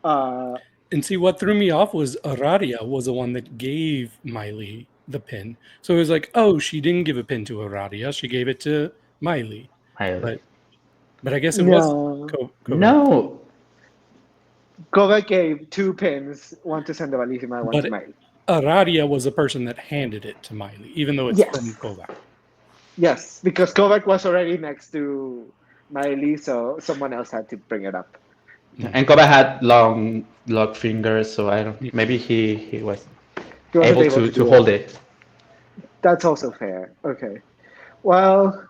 And see, what threw me off was Aradia was the one that gave Miley the pin. So it was like, oh, she didn't give a pin to Aradia. She gave it to Miley. Miley. But I guess it No. was Kovac. No. Kovac gave 2 pins, one to Sandovalissima, one to Miley. Aradia was the person that handed it to Miley, even though it's from Kovac. Yes, because Kovac was already next to Miley, so someone else had to bring it up. And Koba had long fingers, so I don't. Maybe he was able to hold it. That's also fair. Okay. Well,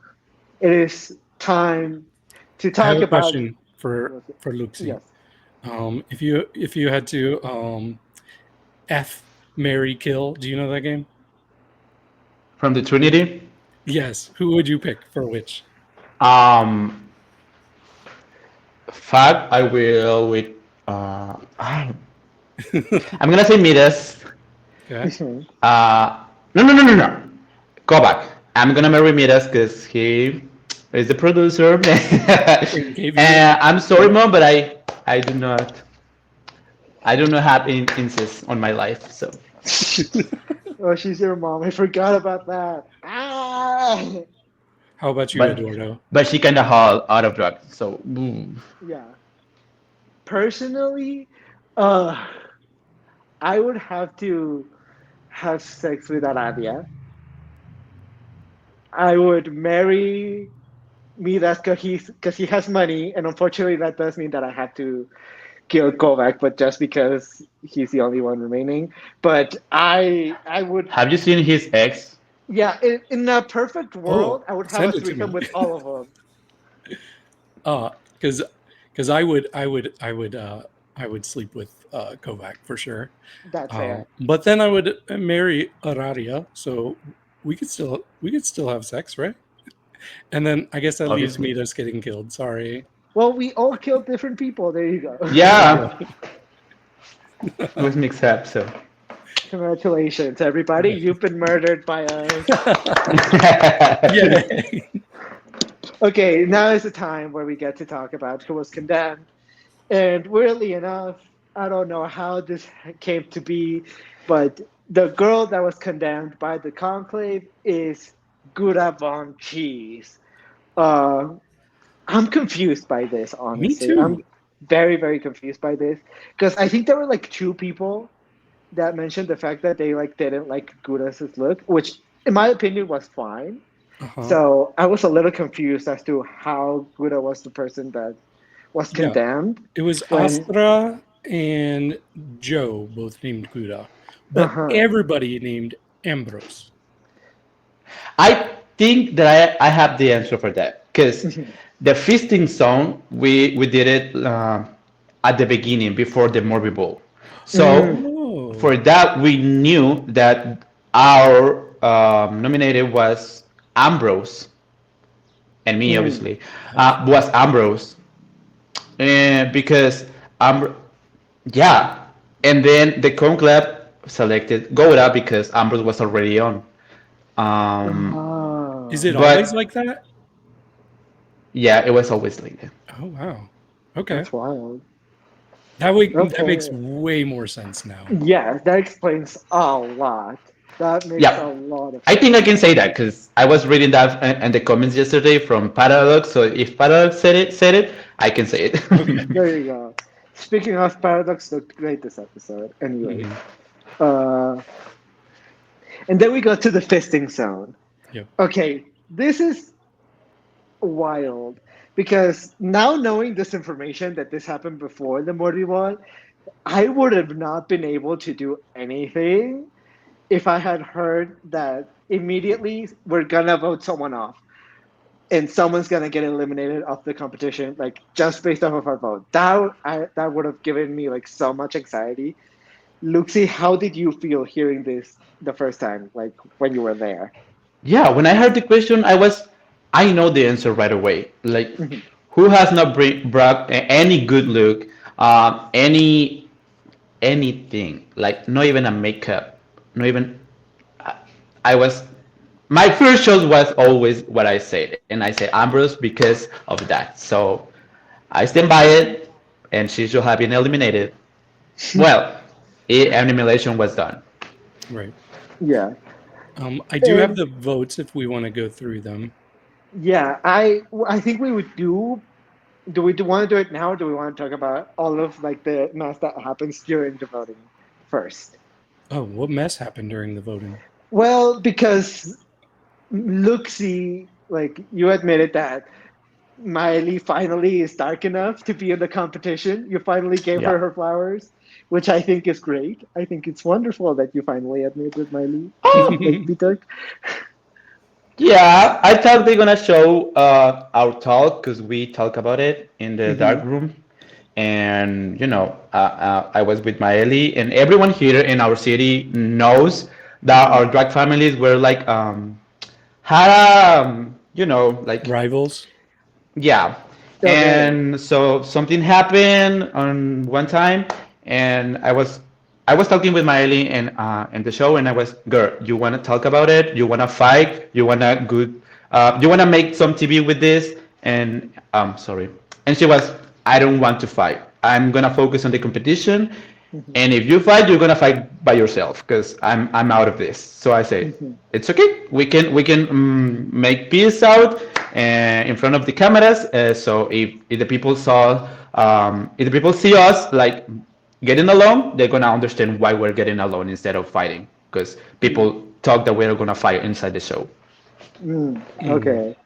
it is time to talk I have a about. question for Luxie. Yes. If you had to F, marry, kill, do you know that game? From the Trinity? Yes. Who would you pick for which? Fuck, I will with. I'm gonna say Midas. Okay. No. Go back. I'm gonna marry Midas because he is the producer. And I'm sorry, mom, but I do not have incest on my life. So. Oh, she's your mom. I forgot about that. Ah! How about you, Eduardo? But she kind of hauled out of drugs, so. Yeah. Personally, I would have to have sex with Aradia. I would marry Midas because he has money, and unfortunately, that does mean that I have to kill Kovac, but just because he's the only one remaining. But I would. Have you seen his ex? Yeah, in a perfect world, I would have a threesome with all of them. Because I would sleep with Kovac for sure. That's fair. But then I would marry Aradia, so we could still have sex, right? And then I guess that leaves me just getting killed. Sorry. Well, we all killed different people. There you go. Yeah. It was mixed up, so. Congratulations, everybody. You've been murdered by us. Yay. Okay, now is the time where we get to talk about who was condemned. And weirdly enough, I don't know how this came to be, but the girl that was condemned by the conclave is Gura Von Cheese. I'm confused by this, honestly. Me too. I'm very, very confused by this. Because I think there were like 2 people that mentioned the fact that they like didn't like Gura's look, which in my opinion was fine. So I was a little confused as to how Gura was the person that was condemned. It was Astra and Joe, both named Gura, but everybody named Ambrose. I think that I have the answer for that, because the feasting song we did it at the beginning before the Morbi Bowl. So for that we knew that our nominated was Ambrose, and me obviously was Ambrose. and because yeah, and then the conclave selected Gora because Ambrose was already on. Is Oh, it always But like that? yeah, it was always like that. Oh wow. Okay. that's wild. That makes Okay. way more sense now. Yeah, that explains a lot. That makes a Yeah, lot of I sense. think I can say that because I was reading that in the comments yesterday from Paradox. So if Paradox said it, I can say it. Okay. There you go. Speaking of Paradox, looked great this episode. Anyway, Hmm. uh, and then we go to the fisting zone. Yep. Okay, this is wild because now knowing this information that this happened before the Morbi one, I would have not been able to do anything if I had heard that immediately we're gonna vote someone off and someone's gonna get eliminated off the competition, like just based off of our vote. That would have given me like so much anxiety. Luxie, how did you feel hearing this the first time, like when you were there? Yeah, when I heard the question, I know the answer right away. Like, Mhm. who has not brought any good look, any anything, like not even a makeup, not even. I I was my first choice was always what I said, and I said Ambrose because of that. So I stand by it, and she should have been eliminated. Well, an elimination was done. Right. Yeah, I do have and the votes if we want to go through them. yeah, I think we would do. Do we want to do it now, or do we want to talk about all of like the mess that happens during the voting first? Oh, what mess happened during the voting? Well, because Luxie, like you admitted that Miley finally is dark enough to be in the competition. You finally gave Yeah. her flowers, which I think is great. I think it's wonderful that you finally admitted Miley like be dark. Yeah, I thought they're gonna show our talk because we talk about it in the Hmm. dark room, and I was with Maeli, and everyone here in our city knows that Hmm. our drag families were like had like Rivals. yeah, Okay. and so something happened on one time, and I was talking with Maeli in the show, and I was, girl, you want to talk about it? You want to fight? You want to make some TV with this? And sorry, and she was, I don't want to fight. I'm gonna focus on the competition, Hmm. and if you fight, you're gonna fight by yourself because I'm out of this. So I say, Hmm. it's okay. We can make peace out in front of the cameras. So if the people see us like getting along, they're gonna understand why we're getting along instead of fighting. Because Mm. people talk that we're gonna fight inside the show. Mm. Mm, Okay.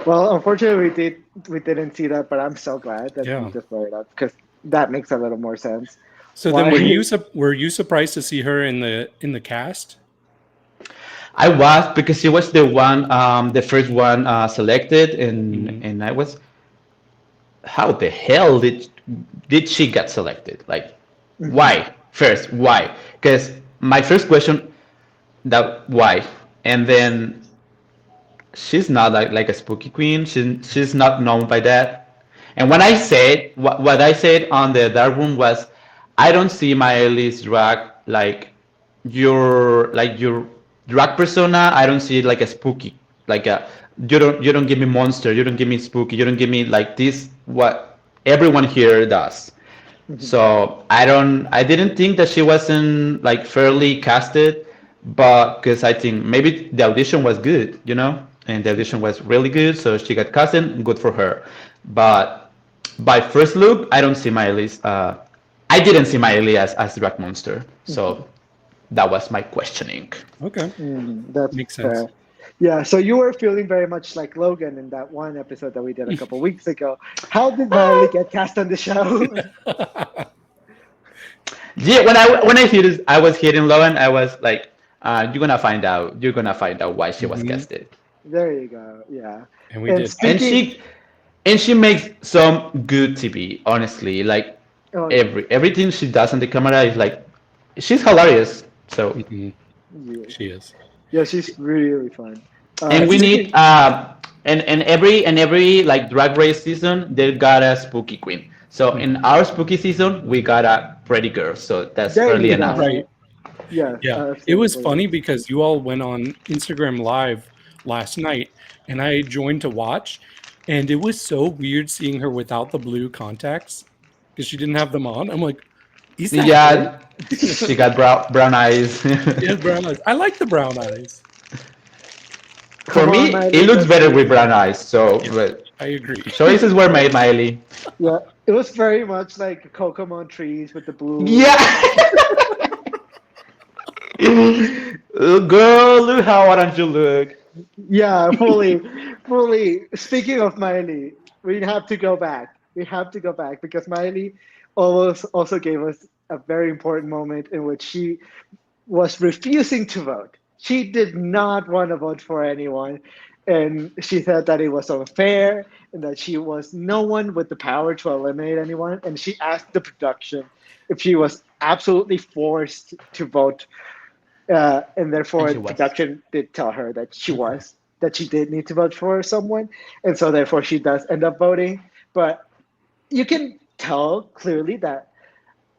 Well, unfortunately, we didn't see that, but I'm so glad that you yeah. just brought it up because that makes a little more sense. So then, Why? were you surprised to see her in the cast? I was because she was the first one selected, and Hmm. and I was, how the hell did she get selected? Like, Hmm. why? First, why? Because my first question, that why, and then she's not like a spooky queen. She's not known by that. And when I said what I said on the dark room was, I don't see my Elise drag like your drag persona. I don't see it like a spooky, like a you don't give me monster. You don't give me spooky. You don't give me like this. What everyone here does. Hmm. So I didn't think that she wasn't like fairly casted, but because I think maybe the audition was good, and the audition was really good, so she got casted, good for her. But by first look, I don't see Miley. I didn't see Miley as drag monster, Hmm. so that was my questioning. Okay, That's makes sense. fair. Yeah, so you were feeling very much like Logan in that one episode that we did a couple weeks ago. How did Miley get cast on the show? Yeah, when I hear this, I was hearing Logan. I was like, "You're gonna find out. You're gonna find out why she was Hmm. casted." There you go. Yeah. And we And did. And speaking, she makes some good TV. Honestly, like oh yeah, everything she does on the camera is like, she's hilarious. So, Hmm. yeah, She is. yeah, she's really fun. and we Speaking, need and every like drag race season they got a spooky queen. So in our spooky season, we got a pretty girl. So that's There early you enough. go. Right. Yes, Yeah. It was absolutely. funny because you all went on Instagram Live last night and I joined to watch. And it was so weird seeing her without the blue contacts because she didn't have them on. I'm like, is that her? Yeah, she got brown eyes. She has brown eyes. I like the brown eyes. For Come on, me, it Miley, looks let's better do with it. brown eyes. So, Yeah, but I agree. choices were made, Miley. Yeah, it was very much like Kokomo trees with the blue. Yeah. Girl, look how orange you look. Yeah, fully, fully. Speaking of Miley, we have to go back. We have to go back because Miley almost also gave us a very important moment in which she was refusing to vote. She did not want to vote for anyone, and she said that it was unfair and that she was no one with the power to eliminate anyone. And she asked the production if she was absolutely forced to vote, and And therefore she the was. production did tell her that she did need to vote for someone, and so therefore she does end up voting. But you can tell clearly that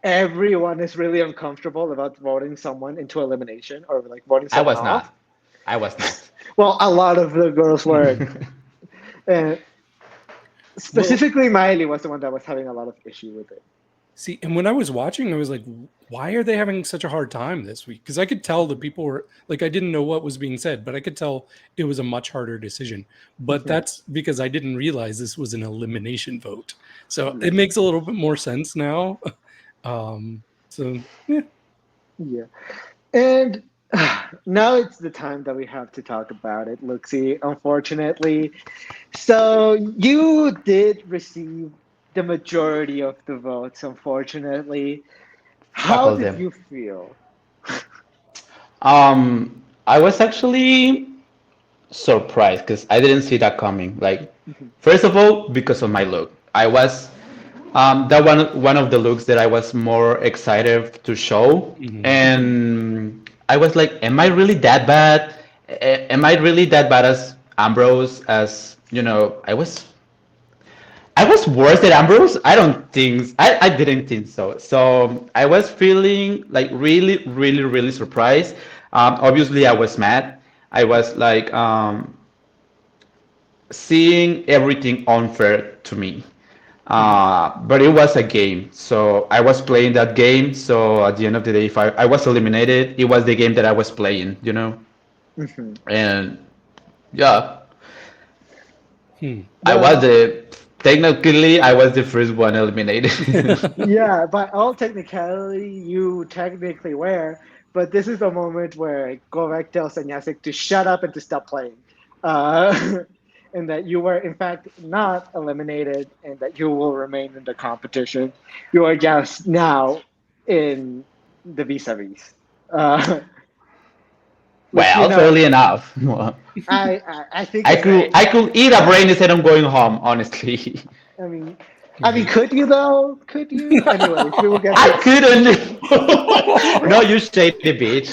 everyone is really uncomfortable about voting someone into elimination or like voting I someone was off. not. I was not. Well, a lot of the girls were, and Well, specifically Miley was the one that was having a lot of issue with it. see, and when I was watching, I was like, why are they having such a hard time this week? Because I could tell the people were like, I didn't know what was being said, but I could tell it was a much harder decision. But Mhm. that's because I didn't realize this was an elimination vote. So Yeah. it makes a little bit more sense now. So yeah. Yeah. And now it's the time that we have to talk about it, Luxie, unfortunately. So you did receive the majority of the votes, unfortunately. Fuck How all did them. you feel? I was actually surprised because I didn't see that coming. Like, Mhm. first of all, because of my look, I was that one of the looks that I was more excited to show, Mhm. Mhm. and I was like, "Am I really that bad? Am I really that bad as Ambrose? As you know, I was worse than Ambrose. I didn't think so. So I was feeling like really, really, really surprised. Obviously, I was mad. I was like seeing everything unfair to me. Mhm. But it was a game, so I was playing that game. So at the end of the day, if I was eliminated, it was the game that I was playing, you know. Mhm. And yeah, Hmm. I was Well, I was the first one eliminated. yeah, by all technicality, you technically were, but this is the moment where Govek tells Sanyasik to shut up and to stop playing. Uh, and that you were, in fact, not eliminated and that you will remain in the competition. You are just now in the vis-a-vis. Uh, which, Well, fairly enough. I think it's I could eat a brain instead of going home, honestly. I mean, Right. could you though? Could you? Anyways, we will get I to. couldn't. No, you shady bitch.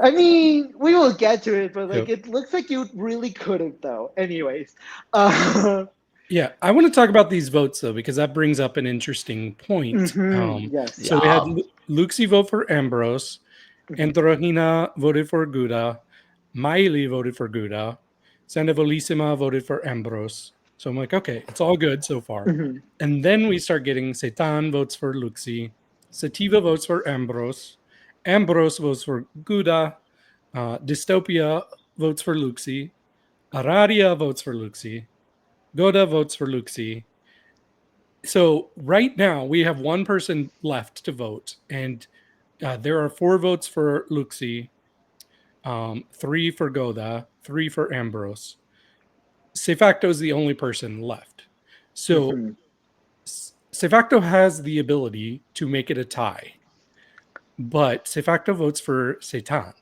I mean, we will get to it, but like, Yep. it looks like you really couldn't though. Anyways, uh, Yeah, I want to talk about these votes though because that brings up an interesting point. yes. So we had Yeah. Luxie vote for Ambrose, Mhm. Antorogina voted for Guda, Miley voted for Guda, Sandovalissima voted for Ambrose. So I'm like, okay, it's all good so far. Mhm. And then we start getting Setan votes for Luxie, Sativa votes for Ambrose, Ambrose votes for Guda, Dystopia votes for Luxie, Aradia votes for Luxie, Goda votes for Luxie. So right now we have one person left to vote, and there are 4 votes for Luxie, 3 for Goda, 3 for Ambrose. C-Facto is the only person left. So Mhm. C-Facto has the ability to make it a tie, but C-Facto votes for Satan.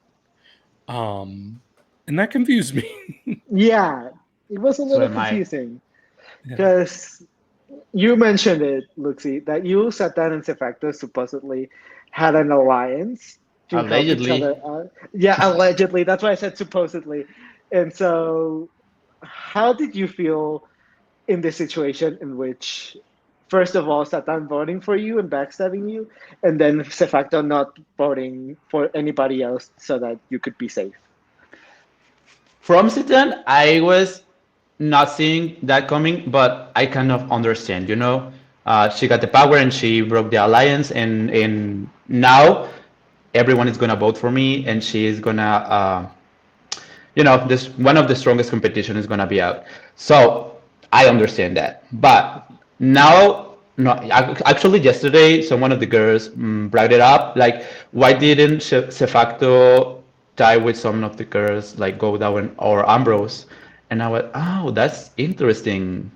And that confused me. Yeah, it was a So little am I. confusing Yeah. because you mentioned it, Luxie, that you, Satan, and Sefacto supposedly had an alliance to help each other Allegedly. out. Yeah, allegedly. That's why I said supposedly. And so, how did you feel in this situation in which first of all, Satan voting for you and backstabbing you, and then C-Facto not voting for anybody else so that you could be safe. From Satan, I was not seeing that coming, but I kind of understand. She got the power and she broke the alliance, and now everyone is gonna vote for me, and she is gonna, this one of the strongest competition is gonna be out. So I understand that, but now, no, actually yesterday, one of the girls brought it up, like, why didn't Cefacto tie with some of the girls, like go down or Ambrose? And I went, oh, that's interesting.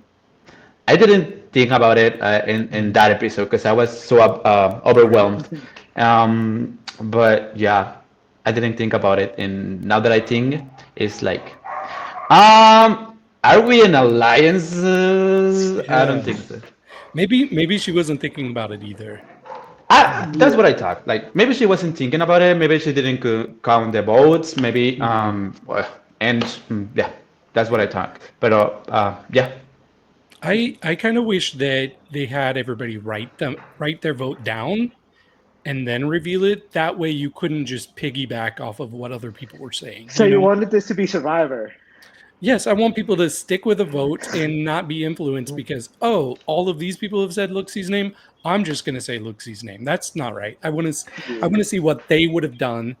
I didn't think about it in that episode because I was so overwhelmed. But yeah, I didn't think about it, and now that I think, it's like, are we in alliances? I don't Yeah. think so. Maybe she wasn't thinking about it either. That's what I thought. Like, maybe she wasn't thinking about it. Maybe she didn't count the votes. Maybe well, and yeah, that's what I thought. But yeah, I kind of wish that they had everybody write their vote down and then reveal it. That way you couldn't just piggyback off of what other people were saying. So you know? wanted this to be Survivor. Yes, I want people to stick with a vote and not be influenced because, oh, all of these people have said Luxie's name. I'm just going to say Luxie's name. That's not right. I want to see what they would have done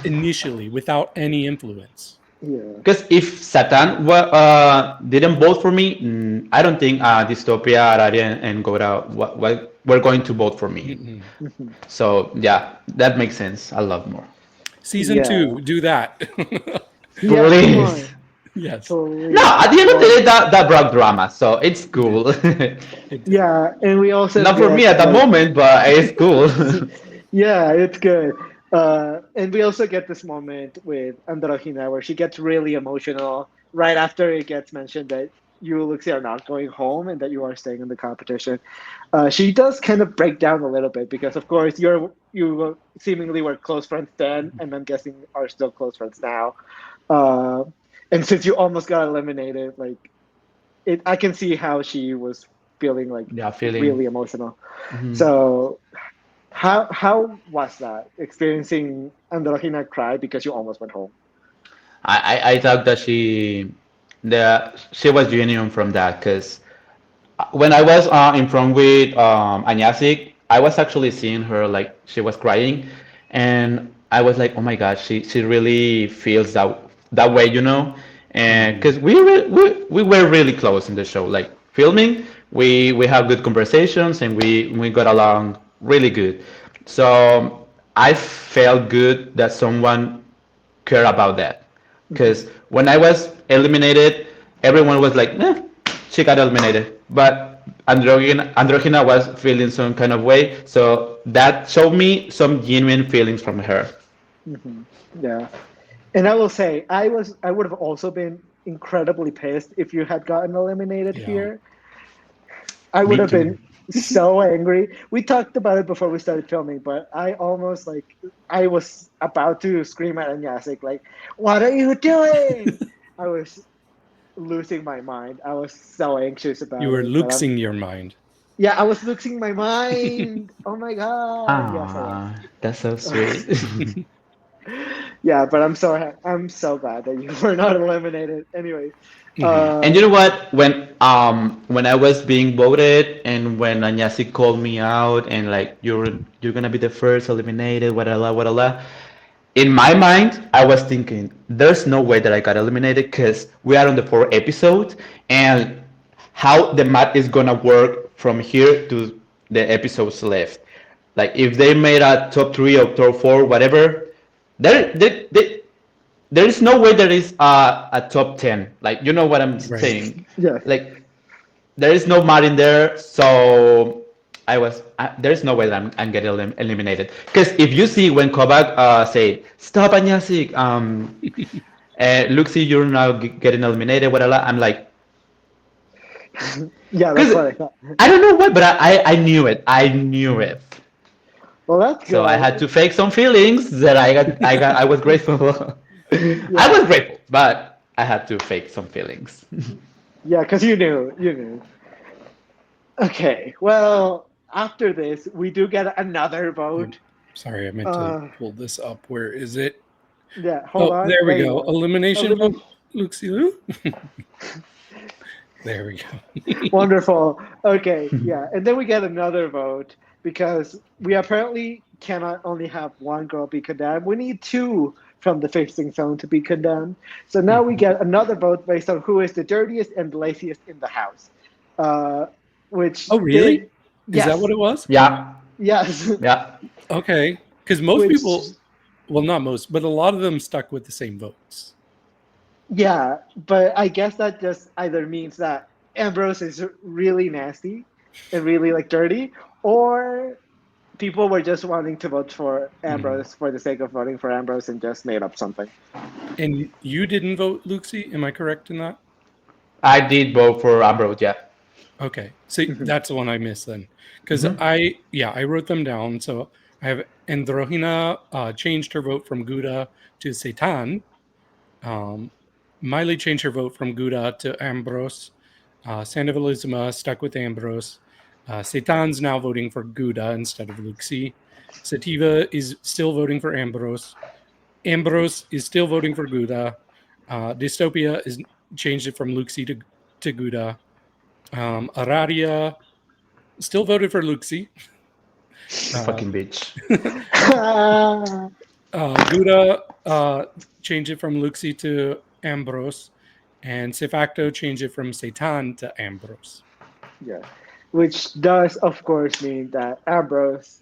initially without any influence. Yeah. because if Satan didn't vote for me, I don't think Dystopia, Araria, and Gora were going to vote for me. So yeah, that makes sense a lot more. Season 2, do that. Yeah, come Please. on. Yes. Please. No, at the end of the day, that brought drama, so it's cool. Yeah, and we also Not for get, me at the like, moment, but it's cool. Yeah, it's good. And we also get this moment with Androgyna where she gets really emotional right after it gets mentioned that you, Luxie, are not going home and that you are staying in the competition. She does kind of break down a little bit because, of course, you seemingly were close friends then, and I'm guessing are still close friends now. And since you almost got eliminated, like, I can see how she was feeling like Yeah, feeling. really emotional. Mhm. So how was that experiencing Androgyna cry because you almost went home? I thought that she was genuine from that because when I was in front with Anyasik, I was actually seeing her like she was crying, and I was like, oh my God, she really feels that way, and because we were really close in the show, like filming, we have good conversations and we got along really good, so I felt good that someone care about that. Because when I was eliminated, everyone was like, she got eliminated. But Androgyna was feeling some kind of way. So that showed me some genuine feelings from her. Yeah. And I will say, I would have also been incredibly pissed if you had gotten eliminated Yeah. here. I would Me have too. been so angry. We talked about it before we started filming, but I almost I was about to scream at Anyasik, like, "What are you doing?" I was losing my mind. I was so anxious about You were it. But luxing your mind. yeah, I was losing my mind. Oh my god. Yes, I was. That's so sweet. Yeah, but I'm so glad that you were not eliminated. Anyway, And you know what? When I was being voted and when Anyasi called me out and like you're gonna be the first eliminated, what in my mind, I was thinking, there's no way that I got eliminated because we are on the fourth episode, and how the math is gonna work from here to the episodes left. Like if they made a top three or top four, whatever, there, there, there, there is no way there is a top 10. Like you know what I'm Right. saying? yes. Like there is no math in there, so there's no way that I'm getting eliminated. Because if you see when Kovac say stop Anyasik, Luxie, you're now getting eliminated, whatever. I'm like, Yeah, that's because what I thought. I don't know why, but I knew it. I knew it. Well, that's good. So I had to fake some feelings that I was grateful. I was grateful, but I had to fake some feelings. Yeah, because you knew. Okay, well, after this, we do get another vote. Sorry, I meant to pull this up. Where is it? Yeah, hold on. There we you go. Elimination vote. Luxie Luú. There we go. Wonderful. Okay, yeah. And then we get another vote because we apparently cannot only have one girl be condemned. We need two from the fisting zone to be condemned. So now we get another vote based on who is the dirtiest and laziest in the house. Which Oh, really? Is yes. that what it was? Yeah. Yes. Yeah. Okay. Because most people, well, not most, but a lot of them stuck with the same votes. Yeah, but I guess that just either means that Ambrose is really nasty and really like dirty, or people were just wanting to vote for Ambrose for the sake of voting for Ambrose and just made up something. And you didn't vote, Luxie? Am I correct in that? I did vote for Ambrose, yeah. Okay. So that's the one I missed then. Because I wrote them down. So I have Androhina changed her vote from Gouda to Satan. Miley changed her vote from Gouda to Ambrose. Sandovalizuma stuck with Ambrose. Satan's now voting for Gouda instead of Luxie. Sativa is still voting for Ambrose. Ambrose is still voting for Gouda. Dystopia is changed it from Luxie to Gouda. Aradia still voted for Luxie. Fucking bitch. Gouda changed it from Luxie to Ambrose, and C-Facto changed it from Satan to Ambrose. Yeah, which does, of course, mean that Ambrose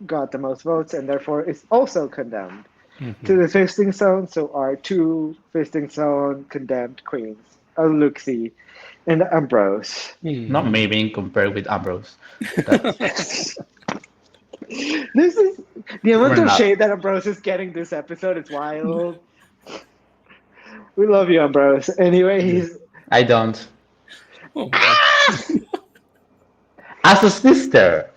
got the most votes and therefore is also condemned to the fisting zone. So our two fisting zone condemned queens are Luxie and Ambrose. Not me being compared with Ambrose. This is the amount of shade that Ambrose is getting this episode. It's wild. We love you, Ambrose. Anyway, I don't. Oh, as a sister,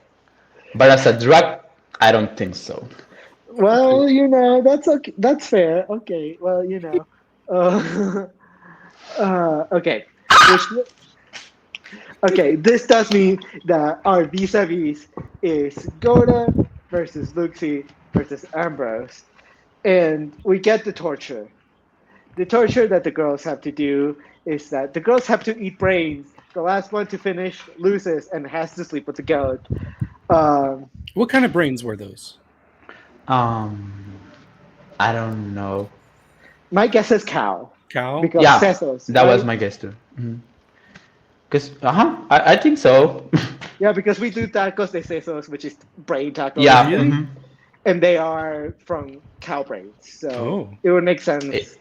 but as a drug, I don't think so. Well, that's okay. That's fair. Okay. Well, okay. Okay, this does mean that our vis-a-vis is Goda versus Luxie versus Ambrose. And we get the torture. The torture that the girls have to do is that the girls have to eat brains. The last one to finish loses and has to sleep with the goat. What kind of brains were those? I don't know. My guess is cow. Cow? Because yeah, sesos, that right? was my guess too. Because, I think so. Yeah, because we do tacos de sesos, which is brain tacos. Yeah. Really? And they are from cow brains. So it would make sense.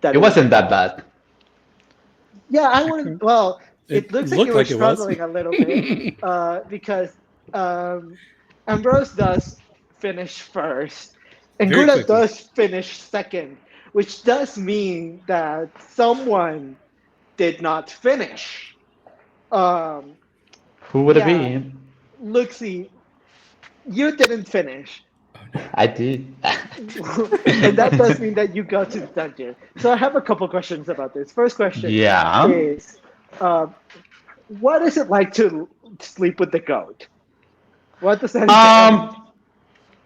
It wasn't that bad. Yeah, I wouldn't. Well, it looks like you were struggling a little bit because Ambrose does finish first, and Gouda does finish second, which does mean that someone did not finish. Who would it be? Luxie, you didn't finish. I did. And that does mean that you go to the dungeon. So I have a couple questions about this. First question is, what is it like to sleep with the goat? What does that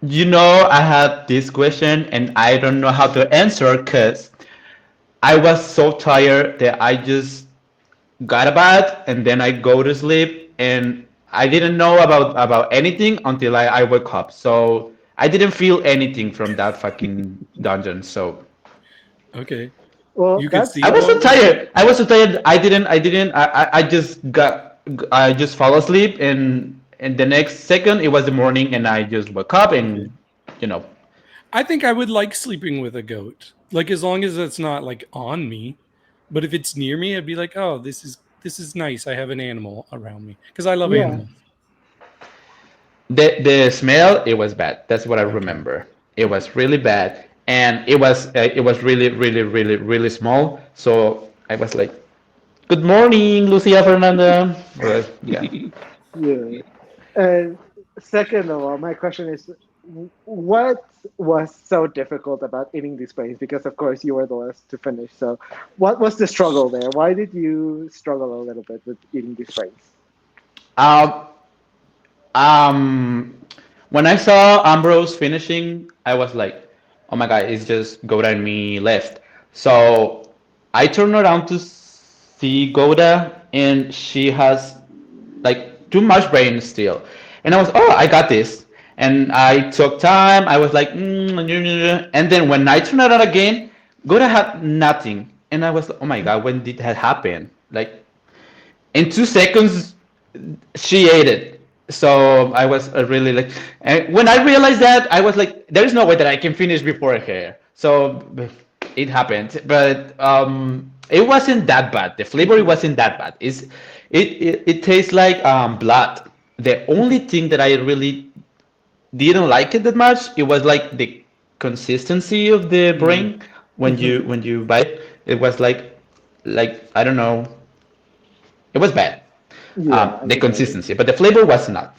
entail? I had this question and I don't know how to answer because I was so tired that I just got a bath and then I go to sleep and I didn't know about anything until I woke up. So I didn't feel anything from that fucking dungeon. So okay. Well, you could see. I was so tired. I just fell asleep and the next second it was the morning and I just woke up and I think I would like sleeping with a goat. Like as long as it's not like on me. But if it's near me, I'd be like, oh, this is nice. I have an animal around me. Because I love animals. The smell, it was bad. That's what I remember. It was really bad. And it was really, really, really, really small. So I was like, good morning, Lucia Fernanda. Yeah. And second of all, my question is, what was so difficult about eating these brains? Because of course you were the last to finish. So what was the struggle there? Why did you struggle a little bit with eating these brains? Um, um, when I saw Ambrose finishing, I was like, "Oh my God, it's just Goda and me left." So I turned around to see Goda, and she has like too much brain still. And I was, "Oh, I got this." And I took time. I was like, and then when I turned around again, Goda had nothing, and I was, "Oh my God, when did that happen?" Like in 2 seconds she ate it. So I was really like, and when I realized that, I was like, there is no way that I can finish before her. So it happened, but it wasn't that bad. The flavor wasn't that bad. It tastes like blood. The only thing that I really didn't like it that much, it was like the consistency of the brain when you bite. It was like I don't know. It was bad. Yeah, I The can get it. consistency, but the flavor was not.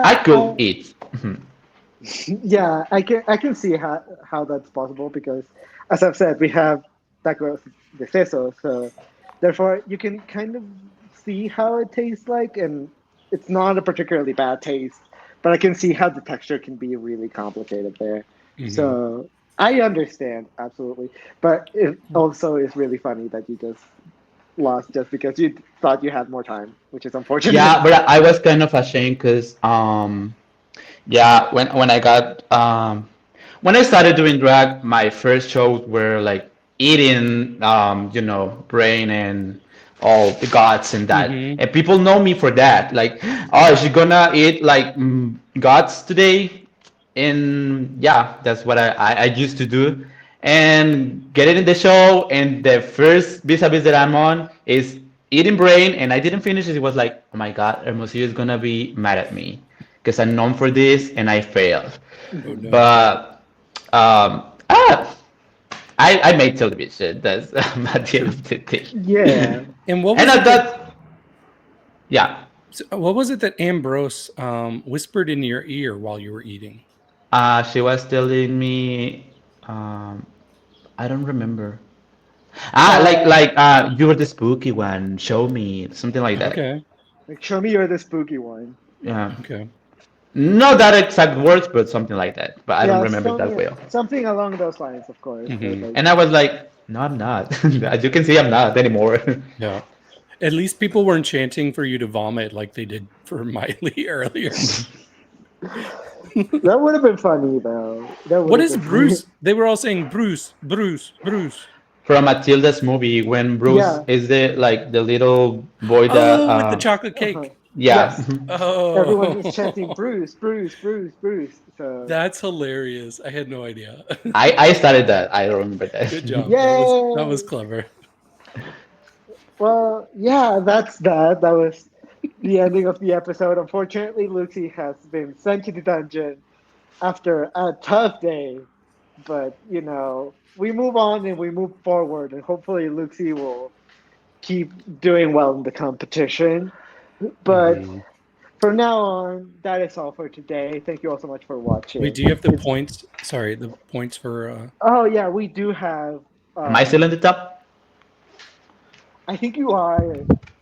I Yeah, could eat. Mhm. yeah, I can see how that's possible because, as I've said, we have tacos de seso, so therefore you can kind of see how it tastes like, and it's not a particularly bad taste, but I can see how the texture can be really complicated there. Mhm. So I understand absolutely, but it also is really funny that you just lost just because you thought you had more time, which is unfortunate. Yeah, but I was kind of ashamed because yeah, when I got when I started doing drag, my first shows were like eating brain and all the guts and that, Mhm. and people know me for that. Like, oh, is she gonna eat like guts today? And yeah, that's what I used to do. And get it in the show, and the first vis-a-vis that I'm on is eating brain, and I didn't finish it. It was like, oh my God, Hermosillo is gonna be mad at me because I'm known for this and I failed. Oh Mhm. no. But I made television. That's at the end True. of the day. Yeah. And what And was I it that thought, yeah, what was it that Ambrose whispered in your ear while you were eating? she was telling me, um, I don't remember. Uh, You were the spooky one. Show me something like that. Okay. like, show me you're the spooky one. Yeah, Okay. not that exact words, but something like that. But I don't Yeah, remember that well. something along those lines, of course. But Mhm. like, And I was like, no, I'm not. As you can see, I'm not anymore. Yeah. At least people weren't chanting for you to vomit like they did for Miley earlier. that would have been funny, though. That would What have is been funny. Bruce? They were all saying Bruce, Bruce, Bruce. From Matilda's movie when Bruce Yeah. is the little boy that Oh, with the chocolate Uh-huh. cake. yeah. Yes. Everyone is chanting Oh, Bruce, Bruce, Bruce, Bruce. So, that's hilarious. I had no idea. I started that. I remember that. Good job. That was yay! clever. Well, yeah, that's that. That was the ending of the episode. Unfortunately, Lucy has been sent to the dungeon after a tough day. But, we move on and we move forward, and hopefully Lucy will keep doing well in the competition. But Mhm. from now on, that is all for today. Thank you all so much for Wait, watching. do you have the It's points? Sorry, the points for Oh yeah, we do have. Am I still in the top? I think you are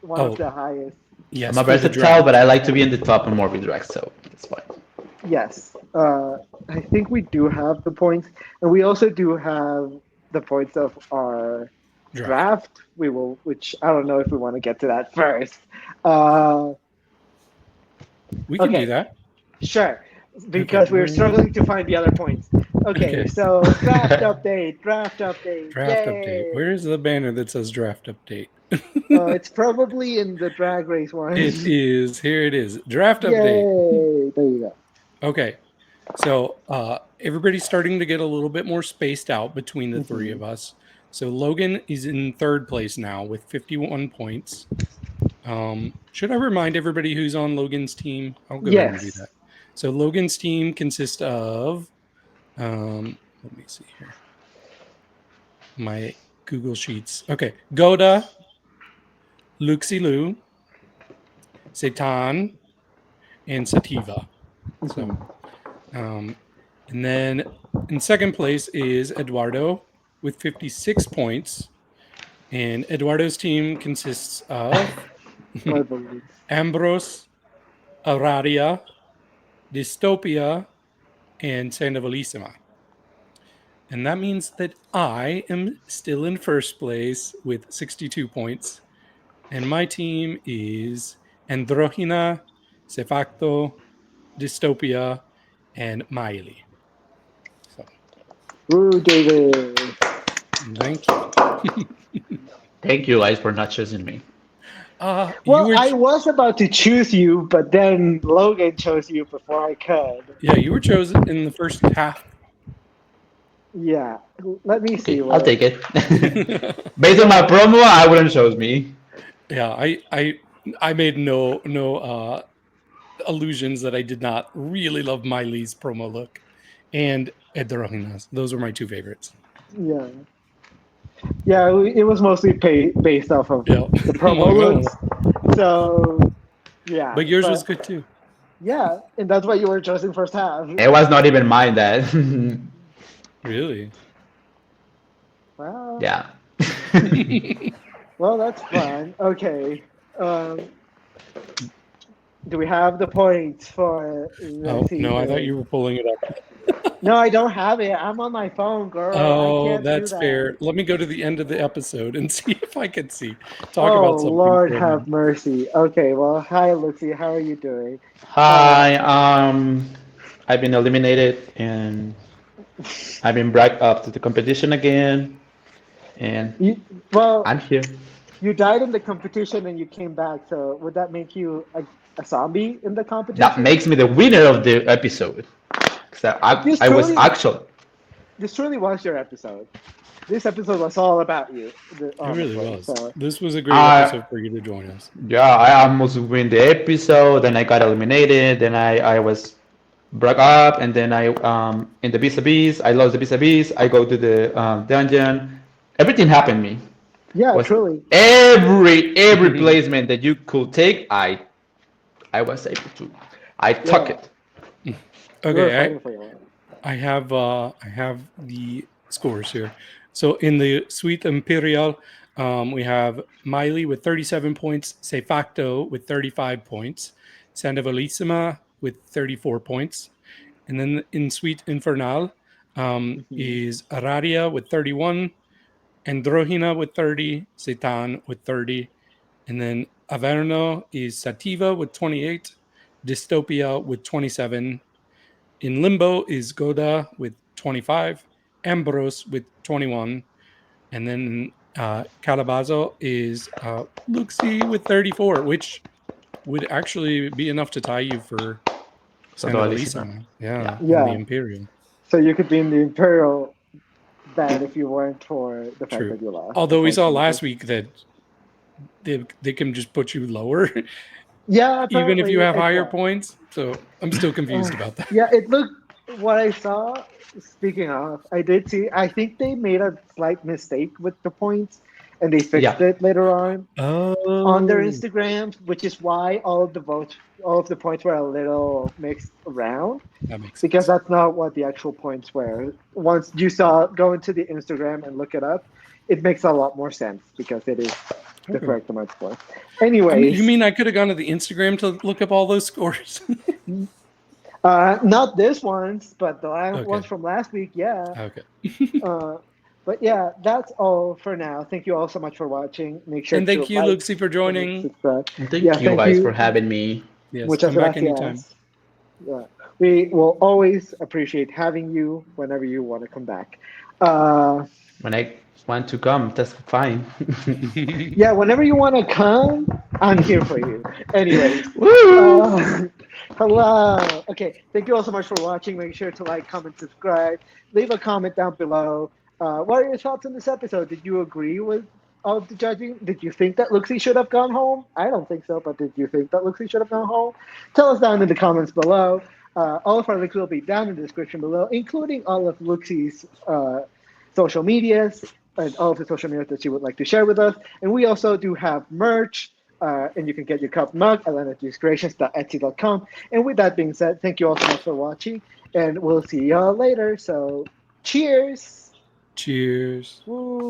one of oh, the highest. I'm yes, a for the versatile, but draft. I like to be in the top on MorbiDrags, so that's fine. Yes, I think we do have the points, and we also do have the points of our Draft. draft. Which I don't know if we want to get to that first. Uh, We can do okay, that. sure, Okay. because we're struggling to find the other points. Okay, Okay. so draft update, Draft update. yay! Where's the banner that says draft update? It's probably in the drag race one. It is. Here it is. Draft update. Yay! There you go. Okay. So everybody's starting to get a little bit more spaced out between the three Mhm. of us. So Logan is in third place now with 51 points. Should I remind everybody who's on Logan's team? I'll go ahead and do Yes. that. So Logan's team consists of, let me see here, my Google Sheets. Okay, Goda, Luxie Luú, Seitan, and Sativa. So, Mhm. um, and then in second place is Eduardo with 56 points. And Eduardo's team consists of My balloons. Ambrose, Araria, Dystopia, and Sandovalissima. And that means that I am still in first place with 62 points. And my team is Androgyna, C-Facto, Dystopia, and Miley. So, Ooh, David. thank you. Thank you guys for not choosing me. Well, I was about to choose you, but then Logan chose you before I could. Yeah, you were chosen in the first half. Yeah, let me see. Okay, I'll take it. Based on my promo, I wouldn't choose me. Yeah, I made no allusions that I did not really love Miley's promo look and Edrohinas. Those were my two favorites. Yeah. Yeah, it was mostly based off of Yeah. the promo looks. So, yeah. But yours was good too. Yeah, and that's why you were chosen first half. It was not even mine that. Really? Wow. Yeah. Well, that's fun. Okay. Do we have the points for? Oh, no, I thought you were pulling it up. No, I don't have it. I'm on my phone, girl. Oh, I can't that's do that. fair. Let me go to the end of the episode and see if I can see. Talk Oh, about something. Lord have mercy. Okay, well, hi, Luxie. How are you doing? Hi. I've been eliminated and I've been brought up to the competition again, and I'm here. You died in the competition and you came back. So would that make you a zombie in the competition? That makes me the winner of the episode. So I was actually. This truly was your episode. This episode was all about you. It really was. So. This was a great episode for you to join us. Yeah, I almost win the episode. Then I got eliminated. Then I was brought up, and then I in the Vis-a-Vis, I lost the Vis-a-Vis. I go to the dungeon. Everything happened to me. Yeah, truly. Every placement that you could take, I was able to. I took it. Okay, I have the scores here. So in the Suite Imperial, we have Miley with 37 points, C-Facto with 35 points, Sandovalissima with 34 points. And then in Suite Infernal is Araria with 31, Androgyna with 30, Satan with 30, and then Averno is Sativa with 28, Dystopia with 27. In Limbo is Goda with 25, Ambrose with 21, and then Calabazo is Luxie with 34, which would actually be enough to tie you for Sandovalissima. Yeah, in the Imperial. So you could be in the Imperial band if you weren't for the fact that you lost. Although we saw last week that they can just put you lower. Yeah, even if you have higher points. So I'm still confused about that. Yeah, it looked. What I saw. Speaking of, I did see. I think they made a slight mistake with the points, and they fixed it later on on their Instagrams, which is why all of the points were a little mixed around. That makes sense. Because that's not what the actual points were. Once you go into the Instagram and look it up, it makes a lot more sense because it is the correct amount of points. Anyways, you mean I could have gone to the Instagram to look up all those scores? Not this ones, but the ones from last week. Yeah. Okay. But yeah, that's all for now. Thank you all so much for watching. Make sure. And thank you, Luxie, for joining. Thank you guys for having me. Yes, come back anytime. Yeah, we will always appreciate having you whenever you want to come back. When I want to come, that's fine. Yeah, whenever you want to come, I'm here for you. Anyways. Hello. Okay, thank you all so much for watching. Make sure to like, comment, subscribe. Leave a comment down below. What are your thoughts on this episode? Did you agree with all of the judging? Did you think that Luxie should have gone home? I don't think so, but did you think that Luxie should have gone home? Tell us down in the comments below. All of our links will be down in the description below, including all of Luxie's social medias and all of the social media that she would like to share with us. And we also do have merch. And you can get your cup mug at atlantajuicecreations.etsy.com. And with that being said, thank you all so much for watching, and we'll see y'all later. So, cheers. Cheers. Woo.